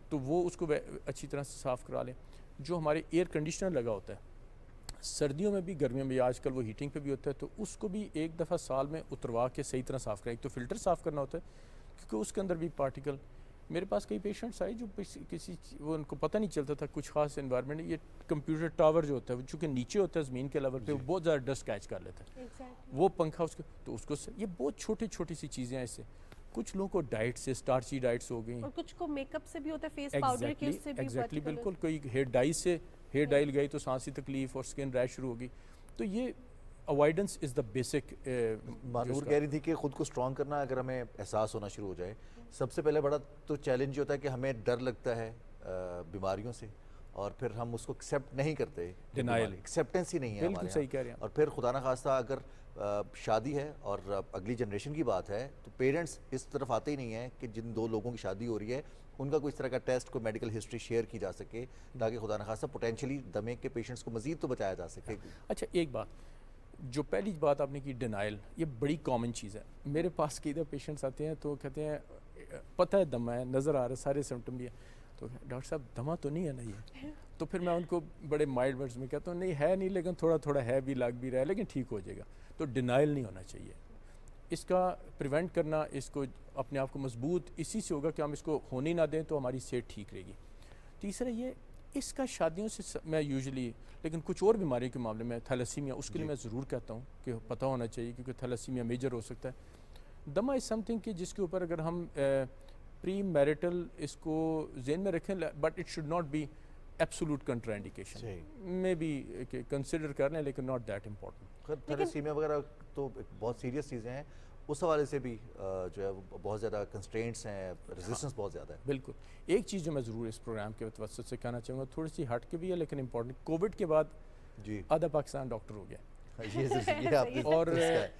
تو وہ اس کو اچھی طرح سے صاف کرا لیں. جو ہمارے ایئر کنڈیشنر لگا ہوتا ہے سردیوں میں بھی گرمیوں میں، آج کل وہ ہیٹنگ پہ بھی ہوتا ہے، تو اس کو بھی ایک دفعہ سال میں اتروا کے صحیح طرح صاف کریں. ایک تو فلٹر صاف کرنا ہوتا ہے کیونکہ اس کے اندر بھی پارٹیکل. میرے پاس کئی پیشنٹس آئے جو کسی وہ ان کو پتہ نہیں چلتا تھا کچھ خاص انوائرمنٹ. یہ کمپیوٹر ٹاور جو ہوتا ہے چونکہ نیچے ہوتا ہے زمین کے لیول پہ، وہ بہت زیادہ ڈسٹ کیچ کر لیتا ہے. وہ پنکھا اس کو تو اس کو یہ بہت چھوٹی سی چیزیں ہیں. اس سے کچھ لوگوں کو ڈائٹ سے اسٹارچی ڈائٹس ہو گئی، اور کچھ کو میک اپ سے بھی ہوتا ہے، فیس پاؤڈر کی اس سے بھی. ایگزیکٹلی بالکل. کوئی ہیئر ڈائی لگائی تو سانسی تکلیف اور اسکن ریش شروع ہوگی. تو یہ اوائیڈنس از دا بیسک. مانور کہہ رہی تھی کہ خود کو اسٹرانگ کرنا اگر ہمیں احساس ہونا شروع ہو جائے، سب سے پہلے بڑا تو چیلنج ہوتا ہے کہ ہمیں ڈر لگتا ہے بیماریوں سے اور پھر ہم اس کو ایکسیپٹ نہیں کرتے. ڈینائل، ایکسیپٹنس ہی نہیں ہے بالکل صحیح کہہ رہے ہیں. اور پھر خدا نخواستہ اگر شادی ہے اور اگلی جنریشن کی بات ہے تو پیرنٹس اس طرف آتے ہی نہیں ہیں کہ جن 2 لوگوں کی شادی ہو رہی ہے ان کا کوئی اس طرح کا ٹیسٹ، کوئی میڈیکل ہسٹری شیئر کی جا سکے تاکہ خدا نخواستہ پوٹینشلی دمے کے پیشنٹس کو مزید تو بچایا جا سکے. اچھا ایک بات، جو پہلی بات آپ نے کی ڈینائل، یہ بڑی کامن چیز ہے. میرے پاس کئی دفعہ پیشنٹس آتے ہیں تو کہتے ہیں پتہ ہے دمہ ہے، نظر آ رہا ہے، سارے سمٹم بھی ہیں، تو ڈاکٹر صاحب دمہ تو نہیں ہے نا یہ؟ تو پھر میں ان کو بڑے مائلڈ ورڈز میں کہتا ہوں نہیں ہے نہیں، لیکن تھوڑا ہے بھی، لگ بھی رہا ہے، لیکن ٹھیک ہو جائے گا. تو ڈینائل نہیں ہونا چاہیے. اس کا پریونٹ کرنا، اس کو اپنے آپ کو مضبوط اسی سے ہوگا کہ ہم اس کو ہونے نہ دیں تو ہماری صحت ٹھیک رہے گی. تیسرا یہ اس کا شادیوں سے میں یوزلی، لیکن کچھ اور بیماریوں کے معاملے میں تھیلیسیمیا، اس کے لیے میں ضرور کہتا ہوں کہ پتہ ہونا چاہیے کیونکہ تھیلیسیمیا میجر ہو سکتا ہے. دمہ از سم تھنگ کہ جس کے اوپر اگر ہم پری میرٹل اس کو ذہن میں رکھیں، but it should not be absolute contraindication, میں بھی کنسیڈر کر لیں لیکن ناٹ دیٹ امپورٹنٹ. تھیلیسیمیا وغیرہ تو بہت سیریس چیزیں ہیں، اس حوالے سے بھی جو ہے بہت زیادہ کنسٹرینٹس ہیں، ریزسٹنس بہت زیادہ ہے. بالکل. ایک چیز جو میں ضرور اس پروگرام کے وسط سے کہنا چاہوں گا، تھوڑی سی ہٹ کے بھی ہے لیکن امپورٹنٹ، کووڈ کے بعد آدھا پاکستان ڈاکٹر ہو گیا. اور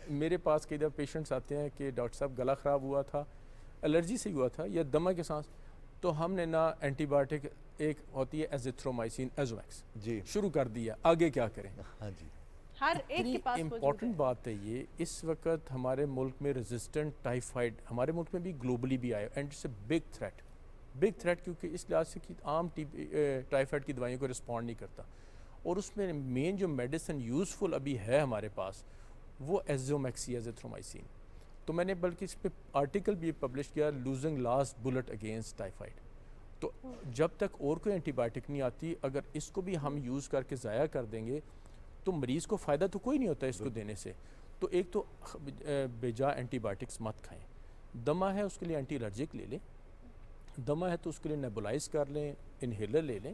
میرے پاس کئی دفعہ پیشنٹس آتے ہیں کہ ڈاکٹر صاحب گلا خراب ہوا تھا، الرجی سے ہوا تھا یا دمہ کے سانس، تو ہم نے نا اینٹی بایوٹک ایک ہوتی ہے ایزیتھرومائسین ایزومیکس شروع کر دیا، آگے کیا کریں؟ ہر ایک کے پاس امپورٹنٹ بات ہے یہ. اس وقت ہمارے ملک میں ریزسٹنٹ ٹائیفائڈ ہمارے ملک میں بھی گلوبلی بھی آیا، and it's a big threat کیونکہ اس لحاظ سے کہ عام ٹائیفائڈ کی دوائیوں کو رسپونڈ نہیں کرتا. اور اس میں مین جو میڈیسن یوزفل ابھی ہے ہمارے پاس وہ ایزومیکسی ایزیتھرومائسین. تو میں نے بلکہ اس پہ آرٹیکل بھی پبلش کیا، losing last bullet against typhoid. تو جب تک اور کوئی اینٹی بایوٹک نہیں آتی، اگر اس کو بھی ہم یوز کر کے ضائع کر دیں گے تو مریض کو فائدہ تو کوئی نہیں ہوتا اس کو دینے سے. تو ایک تو بیجا اینٹی بایوٹکس مت کھائیں. دمہ ہے اس کے لیے اینٹی الرجک لے لیں، دمہ ہے تو اس کے لیے نیبولائز کر لیں، انہیلر لے لیں،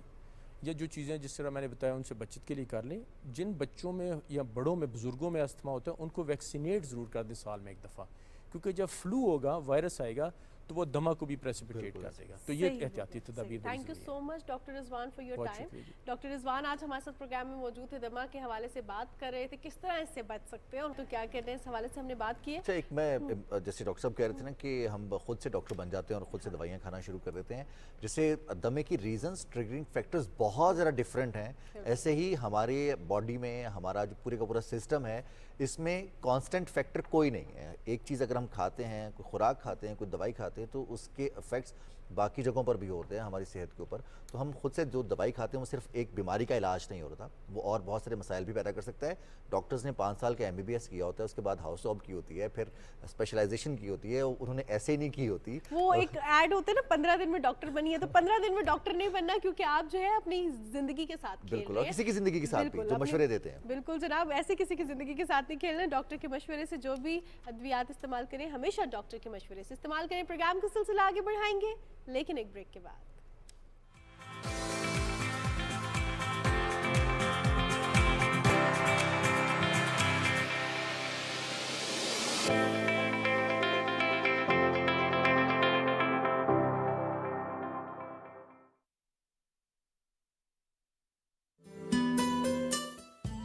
یا جو چیزیں جس طرح میں نے بتایا ان سے بچت کے لیے کر لیں. جن بچوں میں یا بڑوں میں بزرگوں میں استھما ہوتا ہے ان کو ویکسینیٹ ضرور کر دیں سال میں ایک دفعہ، کیونکہ جب فلو ہوگا، وائرس آئے گا تو وہ دما کو بھی پریسپیٹیٹ کر دے گا. تو یہ احتیاطی تدابیر. Thank you so much doctor Rizwan for your time. Doctor Rizwan آج ہمارے ساتھ پروگرام میں موجود تھے, دما کے حوالے سے بات کر رہے تھے, کس طرح اس سے بچ سکتے ہیں اور تو کیا کہتے ہیں اس حوالے سے ہم نے بات کی ہے. اچھا, ایک میں جیسے ڈاکٹر صاحب کہہ رہے تھے نا کہ ہم خود سے ڈاکٹر بن جاتے ہیں اور خود سے دوائیاں کھانا شروع کر دیتے ہیں, جیسے دمے کی ریزنز, ٹریگرنگ فیکٹرز بہت زیادہ ڈفرینٹ ہیں, ایسے ہی ہمارے باڈی میں ہمارا جو پورے کا پورا سسٹم ہے اس میں کانسٹنٹ فیکٹر کوئی نہیں ہے. ایک چیز اگر ہم کھاتے ہیں, کوئی خوراک کھاتے ہیں, کوئی دوائی کھاتے ہیں, تو اس کے افیکٹس باقی جگہوں پر بھی ہوتے ہیں ہماری صحت کے اوپر. تو ہم خود سے جو دوائی کھاتے ہیں وہ صرف ایک بیماری کا علاج نہیں ہوتا, وہ اور بہت سارے مسائل بھی پیدا کر سکتا ہے. ڈاکٹرز نے 5 سال کا MBBS کیا ہوتا ہے, اس کے بعد ہاؤس آف کی ہوتی ہے, پھر اسپیشلائزیشن کی ہوتی ہے, انہوں نے ایسے ہی نہیں کی ہوتی. وہ ایک ایڈ ہوتے ہیں نا 15 دن میں ڈاکٹر بنی ہے, تو 15 دن میں ڈاکٹر نہیں بننا, کیونکہ آپ جو ہے اپنی زندگی کے ساتھ کھیل رہے ہیں. بالکل, اور کسی کی زندگی کے ساتھ بھی جو مشورے دیتے ہیں. بالکل جناب, ایسے کسی کی زندگی کے ساتھ نہیں کھیلنا. ڈاکٹر کے مشورے سے جو بھی ادویات استعمال کریں ہمیشہ ڈاکٹر کے مشورے سے استعمال کریں. پروگرام کا سلسلہ آگے بڑھائیں گے لیکن ایک بریک کے بعد.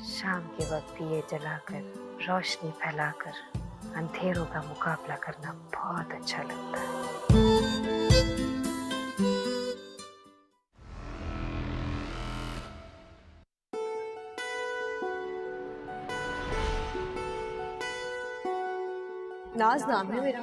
شام کے وقت دیے جلا کر, روشنی پھیلا کر اندھیروں کا مقابلہ کرنا بہت اچھا لگتا ہے. ناز نام ہے میرا.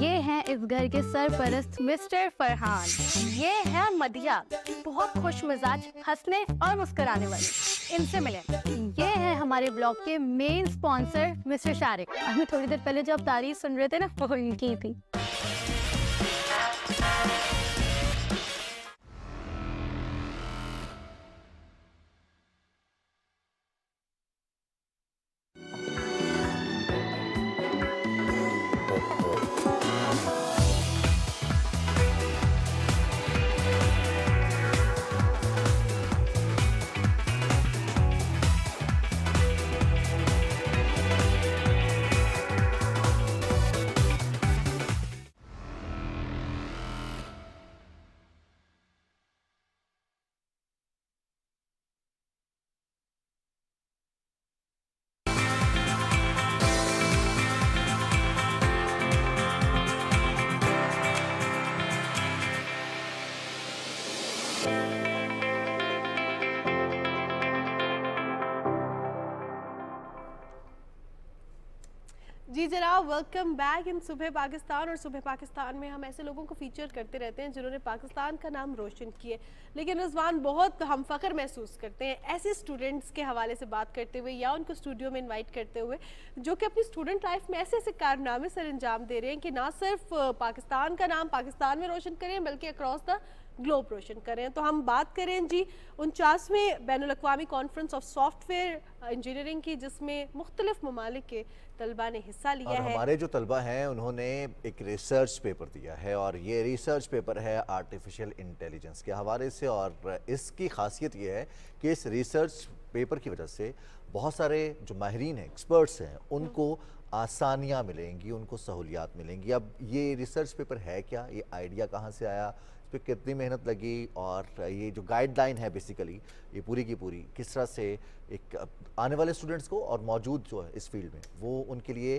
یہ ہیں اس گھر کے سرپرست مسٹر فرحان. یہ ہے مدیہ, بہت خوش مزاج, ہنسنے اور مسکرانے والی. ان سے ملیں. یہ ہے ہمارے بلاگ کے مین سپانسر مسٹر شارق. ہمیں تھوڑی دیر پہلے جو آپ تعریف سن رہے تھے نا, وہ ان کی تھی. جی جناب, ویلکم بیک ان صبح پاکستان. اور صبح پاکستان میں ہم ایسے لوگوں کو فیچر کرتے رہتے ہیں جنہوں نے پاکستان کا نام روشن کیے. لیکن رضوان, بہت ہم فخر محسوس کرتے ہیں ایسے اسٹوڈنٹس کے حوالے سے بات کرتے ہوئے یا ان کو اسٹوڈیو میں انوائٹ کرتے ہوئے جو کہ اپنی اسٹوڈنٹ لائف میں ایسے ایسے کارنامے سر انجام دے رہے ہیں کہ نہ صرف پاکستان کا نام پاکستان میں روشن کریں بلکہ اکراس دا گلوب روشن کریں. تو ہم بات کریں جی 49ویں بین الاقوامی conference of soft ware engineering کی, جس میں مختلف ممالک کے طلبہ نے حصہ لیا ہے. اور ہمارے جو طلبہ ہیں انہوں نے ایک ریسرچ پیپر دیا ہے, اور یہ ریسرچ پیپر ہے آرٹیفیشل انٹیلیجنس کے حوالے سے. اور اس کی خاصیت یہ ہے کہ اس ریسرچ پیپر کی وجہ سے بہت سارے جو ماہرین ہیں, ایکسپرٹس ہیں, ان کو آسانیاں ملیں گی, ان کو سہولیات ملیں گی. اب یہ ریسرچ پیپر ہے کیا, یہ آئیڈیا کہاں سے آیا, اس پہ کتنی محنت لگی, اور یہ جو گائیڈ لائن ہے بیسیکلی یہ پوری کی پوری کس طرح سے ایک آنے والے اسٹوڈنٹس کو اور موجود جو ہے اس فیلڈ میں وہ ان کے لیے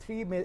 3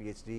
PhD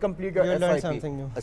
complete your FIP,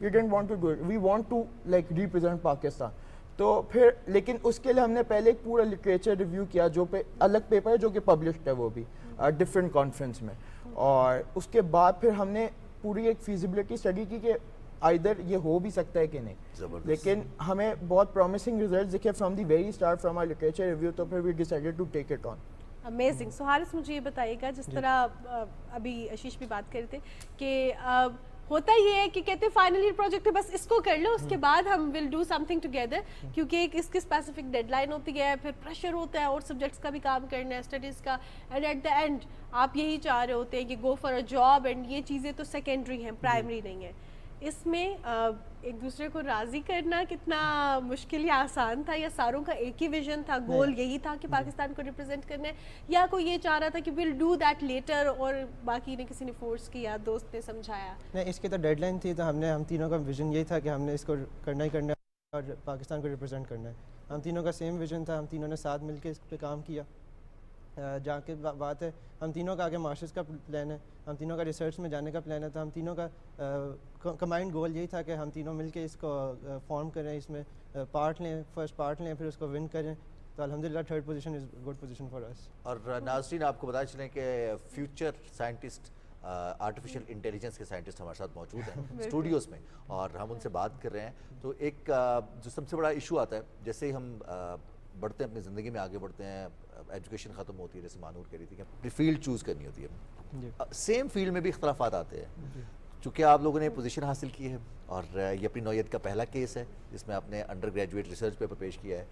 we didn't want to do it. We want to like represent Pakistan. تو پھر لیکن اس کے لیے ہم نے پہلے ایک پورا لٹریچر ریویو کیا جو پہ الگ پیپر ہے جو کہ پبلشڈ ہے وہ بھی ڈفرینٹ کانفرنس میں, اور اس کے بعد پھر ہم نے پوری ایک فیزیبلٹی اسٹڈی کی کہ آئدر یہ ہو بھی سکتا ہے کہ نہیں, لیکن ہمیں بہت پرومسنگ ریزلٹس دکھے from the very start from our literature review, تو پھر we decided to take it on. Amazing. So Haris مجھے یہ بتائیے گا, جس طرح ابھی آشیش بھی بات کر رہے تھے کہ ہوتا یہ ہے کہ کہتے ہیں فائنلی پروجیکٹ ہے بس اس کو کر لو, اس کے بعد ہم will do some thing together, کیونکہ ایک اس کی اسپیسیفک ڈیڈ لائن ہوتی ہے, پھر پریشر ہوتا ہے اور سبجیکٹس کا بھی کام کرنا ہے, اسٹڈیز کا, اینڈ ایٹ دا اینڈ آپ یہی چاہ رہے ہوتے ہیں کہ go for a job, and یہ چیزیں تو سیکنڈری ہیں, پرائمری نہیں ہیں. اس میں ایک دوسرے کو راضی کرنا کتنا مشکل یا آسان تھا, یا ساروں کا ایک ہی ویژن تھا, گول یہی تھا کہ پاکستان کو ریپرزینٹ کرنا ہے, یا کوئی یہ چاہ رہا تھا کہ ول ڈو دیٹ لیٹر اور باقی نے کسی نے فورس کیا, دوست نے سمجھایا؟ نہیں, اس کی تو ڈیڈ لائن تھی, تو ہم تینوں کا ویژن یہی تھا کہ ہم نے اس کو کرنا ہی کرنا ہے اور پاکستان کو ریپرزینٹ کرنا ہے. ہم تینوں کا سیم ویژن تھا, ہم تینوں نے ساتھ مل کے اس پہ کام کیا. جہاں کی بات ہے ہم تینوں کا آگے ماسٹرز کا پلان ہے, ہم تینوں کا ریسرچ میں جانے کا پلان ہے, تو ہم تینوں کا کمبائنڈ گول یہی تھا کہ ہم تینوں مل کے اس کو فارم کریں, اس میں پارٹ لیں, فرسٹ پارٹ لیں, پھر اس کو ون کریں. تو الحمدللہ third position is good position for us. اور ناظرین آپ کو بتا چلیں کہ فیوچر سائنٹسٹ آرٹیفیشل انٹیلیجنس کے سائنٹسٹ ہمارے ساتھ موجود ہیں اسٹوڈیوز میں, اور ہم ان سے بات کر رہے ہیں. تو ایک جو سب سے بڑا ایشو آتا ہے, جیسے ہی ہم بڑھتے ہیں اپنی زندگی میں آگے بڑھتے ہیں, ایجوکیشن ختم ہوتی ہے, جیسے مانور کہہ رہی تھی کہ اپنی فیلڈ چوز کرنی ہوتی ہے, سیم فیلڈ میں بھی اختلافات آتے ہیں. چونکہ آپ لوگوں نے پوزیشن حاصل کی ہے اور یہ اپنی نوعیت کا پہلا کیس ہے جس میں آپ نے انڈر گریجویٹ ریسرچ پیپر پیش کیا ہے,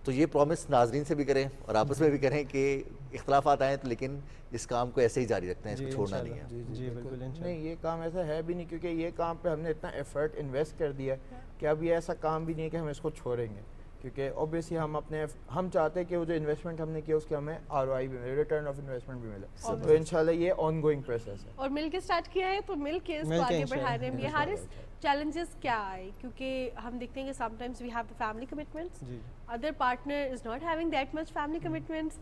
تو یہ پرومس ناظرین سے بھی کریں اور آپس میں بھی کریں کہ اختلافات آئیں تو لیکن اس کام کو ایسے ہی جاری رکھتے ہیں, اس کو چھوڑنا نہیں ہے. جی بالکل نہیں, یہ کام ایسا ہے بھی نہیں, کیونکہ یہ کام پہ ہم نے اتنا ایفرٹ انویسٹ کر دیا ہے کہ اب یہ ایسا کام بھی نہیں ہے کہ ہم اس کو چھوڑیں گے, کیونکہ اوبیسلی ہم چاہتے ہیں کہ وہ جو انویسٹمنٹ ہم نے کیا اس کے ہمیں ROI بھی ملے, ریٹرن آف انویسٹمنٹ بھی ملے. تو انشاءاللہ یہ آن گوئنگ پروسیس ہے, اور مل کے اسٹارٹ کیا ہے تو مل کے اس کو آگے بڑھانے میں. حارث, چیلنجز کیا آئے؟ کیونکہ ہم دیکھتے ہیں کہ sometimes we have the family commitments, other partner is not having that much family commitments.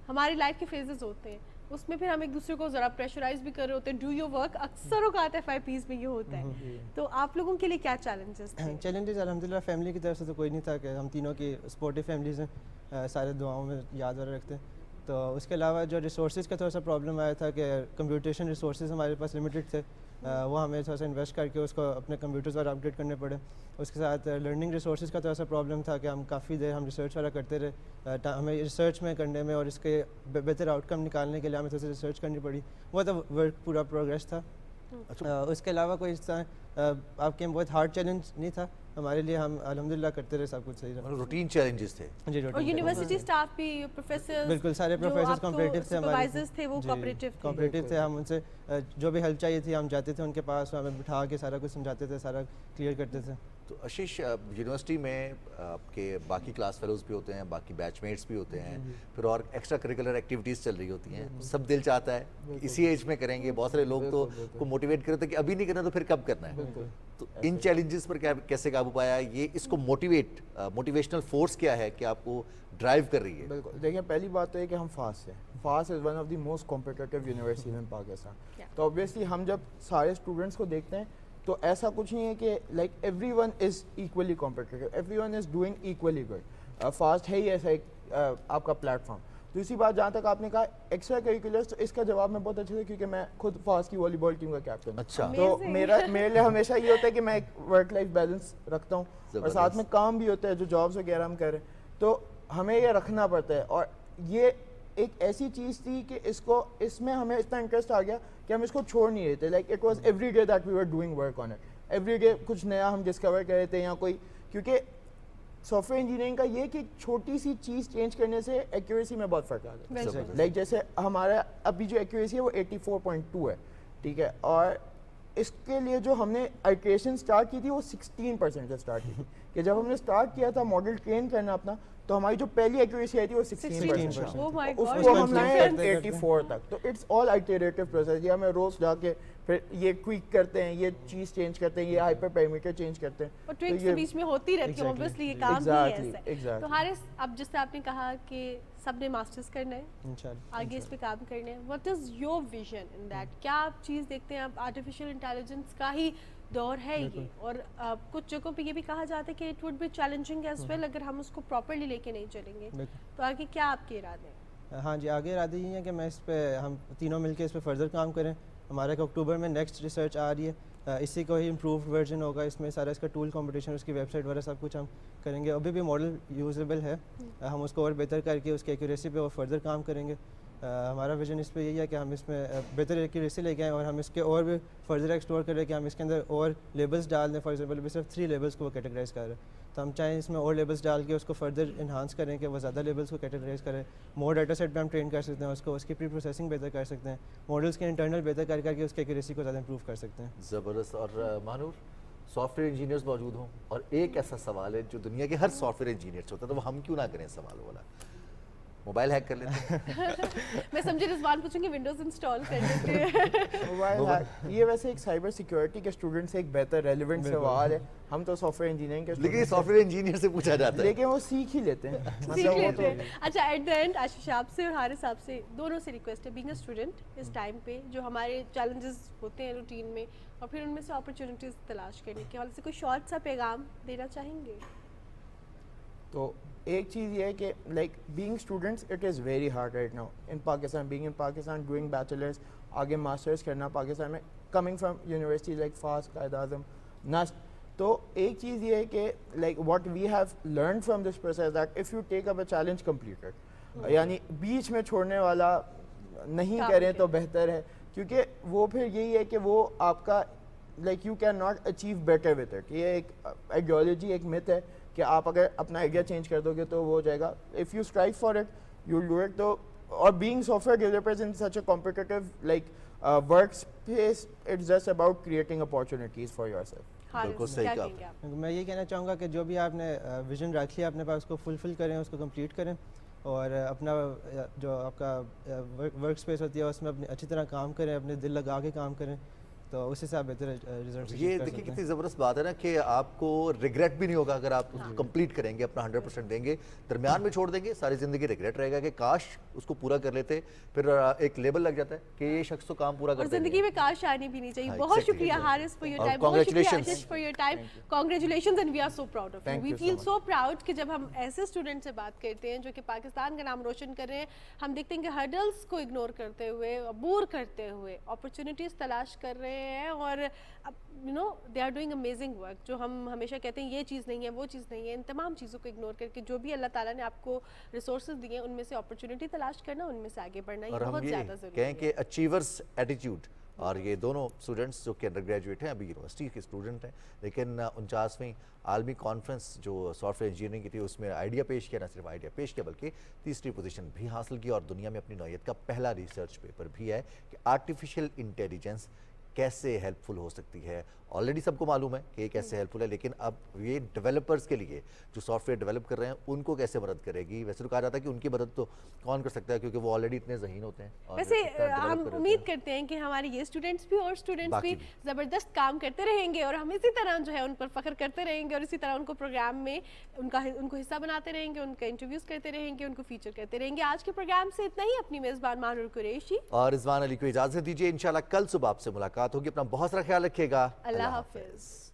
ہماری لائف کے فیزز ہوتے ہیں, اس میں پھر ہم ایک دوسرے کو ذرا پریشرائز بھی کر رہے ہوتے ہیں, ڈو یور ورک. اکثر اوقات FIPs میں یہ ہوتا ہے, تو آپ لوگوں کے لیے کیا چیلنجز تھے؟ چیلنجز الحمدللہ فیملی کی طرف سے تو کوئی نہیں تھا, کہ ہم تینوں کی سپورٹیو فیملیز ہیں, سارے دعاؤں میں یاد وغیرہ رکھتے ہیں. تو اس کے علاوہ جو ریسورسز کا تھوڑا سا پرابلم آیا تھا کہ کمپیوٹیشن ریسورسز ہمارے پاس لمیٹڈ تھے, وہ ہمیں تھوڑا سا انویسٹ کر کے اس کو اپنے کمپیوٹرز اور اپڈیٹ کرنے پڑے. اس کے ساتھ لرننگ ریسورسز کا تھوڑا سا پرابلم تھا کہ ہم کافی دیر ہم ریسرچ والا کرتے رہے, ہمیں ریسرچ میں کرنے میں اور اس کے بہتر آؤٹ کم نکالنے کے لیے ہمیں تھوڑا سا ریسرچ کرنی پڑی. وہ تو ورک پورا پروگریس تھا. اس کے علاوہ کوئی اس طرح آپ کے بہت ہارڈ چیلنج نہیں تھا ہمارے لیے, ہم الحمدللہ کرتے رہے, سب کچھ صحیح رہا. روٹین چیلنجز تھے جی, اور یونیورسٹی سٹاف بھی, پروفیسرز بالکل سارے پروفیسرز کوآپریٹیو تھے, سپروائزرز تھے وہ کوآپریٹیو تھے. ہم ان سے جو بھی ہیلپ چاہیے تھی ہم جاتے تھے ان کے پاس, ہمیں بٹھا کے سارا کچھ سمجھاتے تھے, سارا کلیئر کرتے تھے. تو آشیش, یونیورسٹی میں آپ کے باقی کلاس فیلوز بھی ہوتے ہیں, باقی بیچ میٹس بھی ہوتے ہیں, پھر اور ایکسٹرا کریکولر ایکٹیویٹیز چل رہی ہوتی ہیں, سب دل چاہتا ہے اسی ایج میں کریں گے. بہت سارے لوگ تو کو موٹیویٹ کرتے ہیں کہ ابھی نہیں کرنا تو پھر کب کرنا ہے. تو ان چیلنجز پر کیسے قابو پایا, یہ اس کو موٹیویشنل فورس کیا ہے کہ آپ کو ڈرائیو کر رہی ہے؟ بالکل دیکھیں, پہلی بات تو یہ کہ ہم فاسٹ ہیں. Fast is one of the most competitive universities ان پاکستان. تو اوبیسلی ہم جب سارے اسٹوڈنٹس کو دیکھتے ہیں تو ایسا کچھ نہیں ہے کہ like every one is equally competitive, every one is doing equally good. Fast ہے ہی ایسا ایک آپ کا پلیٹ فارم. دوسری بات, جہاں تک آپ نے کہا ایکسٹرا کریکولرس, تو اس کا جواب میں بہت اچھے سے, کیونکہ میں خود فاسٹ کی والی بال ٹیم کا کیپٹن. اچھا, تو میرے لیے ہمیشہ یہ ہوتا ہے کہ میں ایک ورک لائف بیلنس رکھتا ہوں, اور ساتھ میں کام بھی ہوتا ہے جو جابس وغیرہ ہم کر رہے ہیں, تو ہمیں یہ رکھنا پڑتا ہے. اور یہ ایک ایسی چیز تھی کہ اس میں ہمیں اتنا انٹرسٹ آ گیا کہ ہم اس کو چھوڑ نہیں رہے تھے. Like it was every day that we were doing work on it, every day کچھ نیا ہم ڈسکور کر رہے تھے یا کوئی, کیونکہ سافٹ ویئر انجینئرنگ کا یہ کہ چھوٹی سی چیز چینج کرنے سے ایکوریسی میں بہت فرق آ جاتا ہے. لائک جیسے ہمارا ابھی جو ایکوریسی ہے وہ 84.2 ہے, ٹھیک ہے, اور اس کے لیے جو ہم نے آئٹریشن اسٹارٹ کی تھی وہ 16% سے اسٹارٹ کی تھی, کہ جب ہم نے اسٹارٹ کیا تھا ماڈل ٹرین کرنا اپنا, تو ہماری جو پہلی ایکوریسی آئی تھی وہ 16%, اس کو ہم لائے 84 تک. تو اٹس آل آئٹریٹیو پروسیس, یہ ہمیں روز جا کے پھر یہ کوئک کرتے ہیں, یہ چیز چینج کرتے ہیں, یہ ہائپر پیرامیٹر چینج کرتے ہیں, اور ٹوئکس کے بیچ میں ہوتی رہتی ہے, obviously یہ کام ہی ایسا ہے. تو حارث, اب جس طرح آپ نے کہا کہ سب نے ماسٹرز کرنا ہے, آگے اس پہ کام کرنا ہے, what is your vision in that? کیا آپ چیز دیکھتے ہیں, آپ آرٹیفیشیل انٹیلیجنس کا ہی دور ہے یہ, اور کچھ جگہوں پہ یہ بھی کہا جاتا ہے کہ it would be challenging as well اگر ہم اس کو پراپرلی لے کے نہیں چلیں گے. تو آگے کیا آپ کے ارادے ہیں؟ ہاں جی, آگے ارادے یہ ہیں کہ میں اس پہ ہم تینوں مل کے اس پہ فردر کام کریں. ہمارا ایک اکتوبر میں نیکسٹ ریسرچ آ رہی ہے, اسی کو ہی امپرووڈ ورژن ہوگا, اس میں سارا اس کا ٹول کمپٹیشن, اس کی ویب سائٹ وغیرہ سب کچھ ہم کریں گے. ابھی بھی ماڈل یوزیبل ہے, ہم اس کو اور بہتر کر کے اس کی ایکوریسی پہ اور فردر کام کریں گے. ہمارا ویژن اس پہ یہی ہے کہ ہم اس میں بہتر ایکوریسی لے کے آئیں اور ہم اس کے اور بھی فردر ایکسپلور کریں کہ ہم اس کے اندر اور لیبلس ڈال دیں. فار ایگزامپل ابھی صرف 3 لیبلس کو وہ کیٹیگرائز کر رہے ہیں, تو ہم چاہیں اس میں اور لیبلس ڈال کے اس کو فردر انہانس کریں کہ وہ زیادہ لیبلس کو کیٹیگرائز کریں. مور ڈیٹا سیٹ پہ ہم ٹرین کر سکتے ہیں اس کو, اس کی پری پروسیسنگ بہتر کر سکتے ہیں, ماڈلس کے انٹرنل بہتر کر کے اس کی ایکوریسی کو زیادہ امپروو کر سکتے ہیں. زبردست. اور مانور, سافٹ ویئر انجینئرز موجود ہوں, اور ایک ایسا سوال ہے جو دنیا کے ہر سافٹ ویئر انجینئر سے ہوتا ہے, تو وہ ہم کیوں نہ کریں سوال والا, موبائل ہیک کر لیتے ہیں. میں سمجھے رضوان پوچھوں گے ونڈوز انسٹال کر لیتے ہیں. موبائل ہیک یہ ویسے ایک سائبر سیکیورٹی کے اسٹوڈنٹ سے ایک بہتر ریلیونٹ سوال ہے. ہم تو سافٹ ویئر انجینئرنگ کے, لیکن سافٹ ویئر انجینئر سے پوچھا جاتا ہے, لیکن وہ سیکھ ہی لیتے ہیں. اچھا, ایٹ دا اینڈ آشیش آپ سے اور حارث صاحب سے دونوں سے ریکویسٹ ہے, بینگ اے اسٹوڈنٹ اس ٹائم پہ جو ہمارے چیلنجز ہوتے ہیں روٹین میں, اور پھر ان میں سے اپرچونیٹیز تلاش کرنے کے حوالے سے کوئی شارٹ سا پیغام دینا چاہیں گے؟ تو ایک چیز یہ ہے کہ like being students it is very hard right now in Pakistan, being in Pakistan, doing bachelors, آگے ماسٹرس کرنا پاکستان میں, coming from universities like FAST, Quaid Azam, NUST. تو ایک چیز یہ ہے کہ like what we have learn from this process that if you take up a challenge completed, یعنی بیچ میں چھوڑنے والا نہیں کریں تو بہتر ہے, کیونکہ وہ پھر یہی ہے کہ وہ آپ کا like you can not achieve better with it. یہ ایک آئیڈیالوجی, ایک مت ہے کہ آپ اگر اپنا آئیڈیا چینج کر دو گے تو وہ ہو جائے گا. If you strive for it you will do it. تو اور being software developers in such a competitive like work space, it's just about creating opportunities for yourself. بالکل صحیح کہا. میں یہ کہنا چاہوں گا کہ جو بھی آپ نے ویژن رکھ لیا اپنے پاس, اس کو فلفل کریں, اس کو کمپلیٹ کریں, اور اپنا جو آپ کا ورک اسپیس ہوتی ہے اس میں اپنی اچھی طرح کام کریں, اپنے دل لگا کے کام کریں, تو اس سے آپ بہتر ریزلٹ. یہ دیکھیے کتنی زبردست بات ہے نا کہ آپ کو ریگریٹ بھی نہیں ہوگا اگر آپ اس کو کمپلیٹ کریں گے, اپنا 100% دیں گے, درمیان میں چھوڑ دیں گے ساری زندگی ریگریٹ رہے گا کہ کاش اس کو پورا کر لیتے. پھر ایک لیبل لگ جاتا ہے کہ یہ شخص تو کام پورا کرتا ہے. زندگی میں کاش آنی بھی نہیں چاہیے. بہت شکریہ حارث فار یور ٹائم, بہت شکریہ Ashish for your time. Congratulations and we are so proud of you. We feel so proud کہ جب ہم ایسے اسٹوڈنٹ سے بات کرتے ہیں جو کہ پاکستان کا نام روشن کر رہے ہیں, ہم دیکھتے ہیں کہ ہرڈلس کو اگنور کرتے ہوئے, عبور کرتے ہوئے اپرچونیٹیز تلاش کر رہے ہیں, اور you know they are doing amazing work. جو ہم ہمیشہ کہتے ہیں یہ چیز نہیں ہے, وہ چیز نہیں ہے, ان تمام چیزوں کو اگنور کر کے جو بھی اللہ تعالیٰ نے آپ کو ریسورسز دیے ان میں سے اپرچونیٹی تلاش کرنا, ان میں سے آگے بڑھنا, یہ بہت زیادہ ضروری ہے. کہیں کہ اچیورس ایٹیٹیوڈ. اور یہ دونوں اسٹوڈنٹس جو کہ انڈر گریجویٹ ہیں, ابھی یونیورسٹی کے اسٹوڈنٹ ہیں, لیکن 49ویں عالمی کانفرنس جو سافٹ ویئر انجینئرنگ کی تھی اس میں آئیڈیا پیش کیا, نہ صرف آئیڈیا پیش کیا بلکہ تیسری پوزیشن بھی حاصل کی, اور دنیا میں اپنی نوعیت کا پہلا ریسرچ پیپر بھی ہے کہ آرٹیفیشیل انٹیلیجنس کیسے ہیلپ فل ہو سکتی ہے. آلریڈی سب کو معلوم ہے کہ یہ کیسے ہیلپ فل ہے, لیکن اب یہ ڈیولپرز کے لیے جو سافٹ ویئر ڈیولپ کر رہے ہیں ان کو کیسے مدد کرے گی. ویسے تو کہا جاتا ہے کہ ان کی مدد تو کون کر سکتا ہے کیونکہ وہ آلریڈی اتنے ذہین ہوتے ہیں. ویسے ہم امید کرتے ہیں کہ ہمارے یہ اسٹوڈنٹس بھی اور اسٹوڈنٹس بھی زبردست کام کرتے رہیں گے, اور ہم اسی طرح جو ہے ان پر فخر کرتے رہیں گے, اور اسی طرح ان کو پروگرام میں ان کو حصہ بناتے رہیں گے, ان کا انٹرویوز کرتے رہیں گے, ان کو فیچر کرتے رہیں گے. آج کے پروگرام سے اتنا ہی. اپنی میزبان مانور قریشی اور رضوان علی کو اجازت دیجیے. انشاءاللہ کل صبح آپ سے ملاقات ہوگی. اپنا بہت سارا خیال رکھیے گا. اللہ حافظ.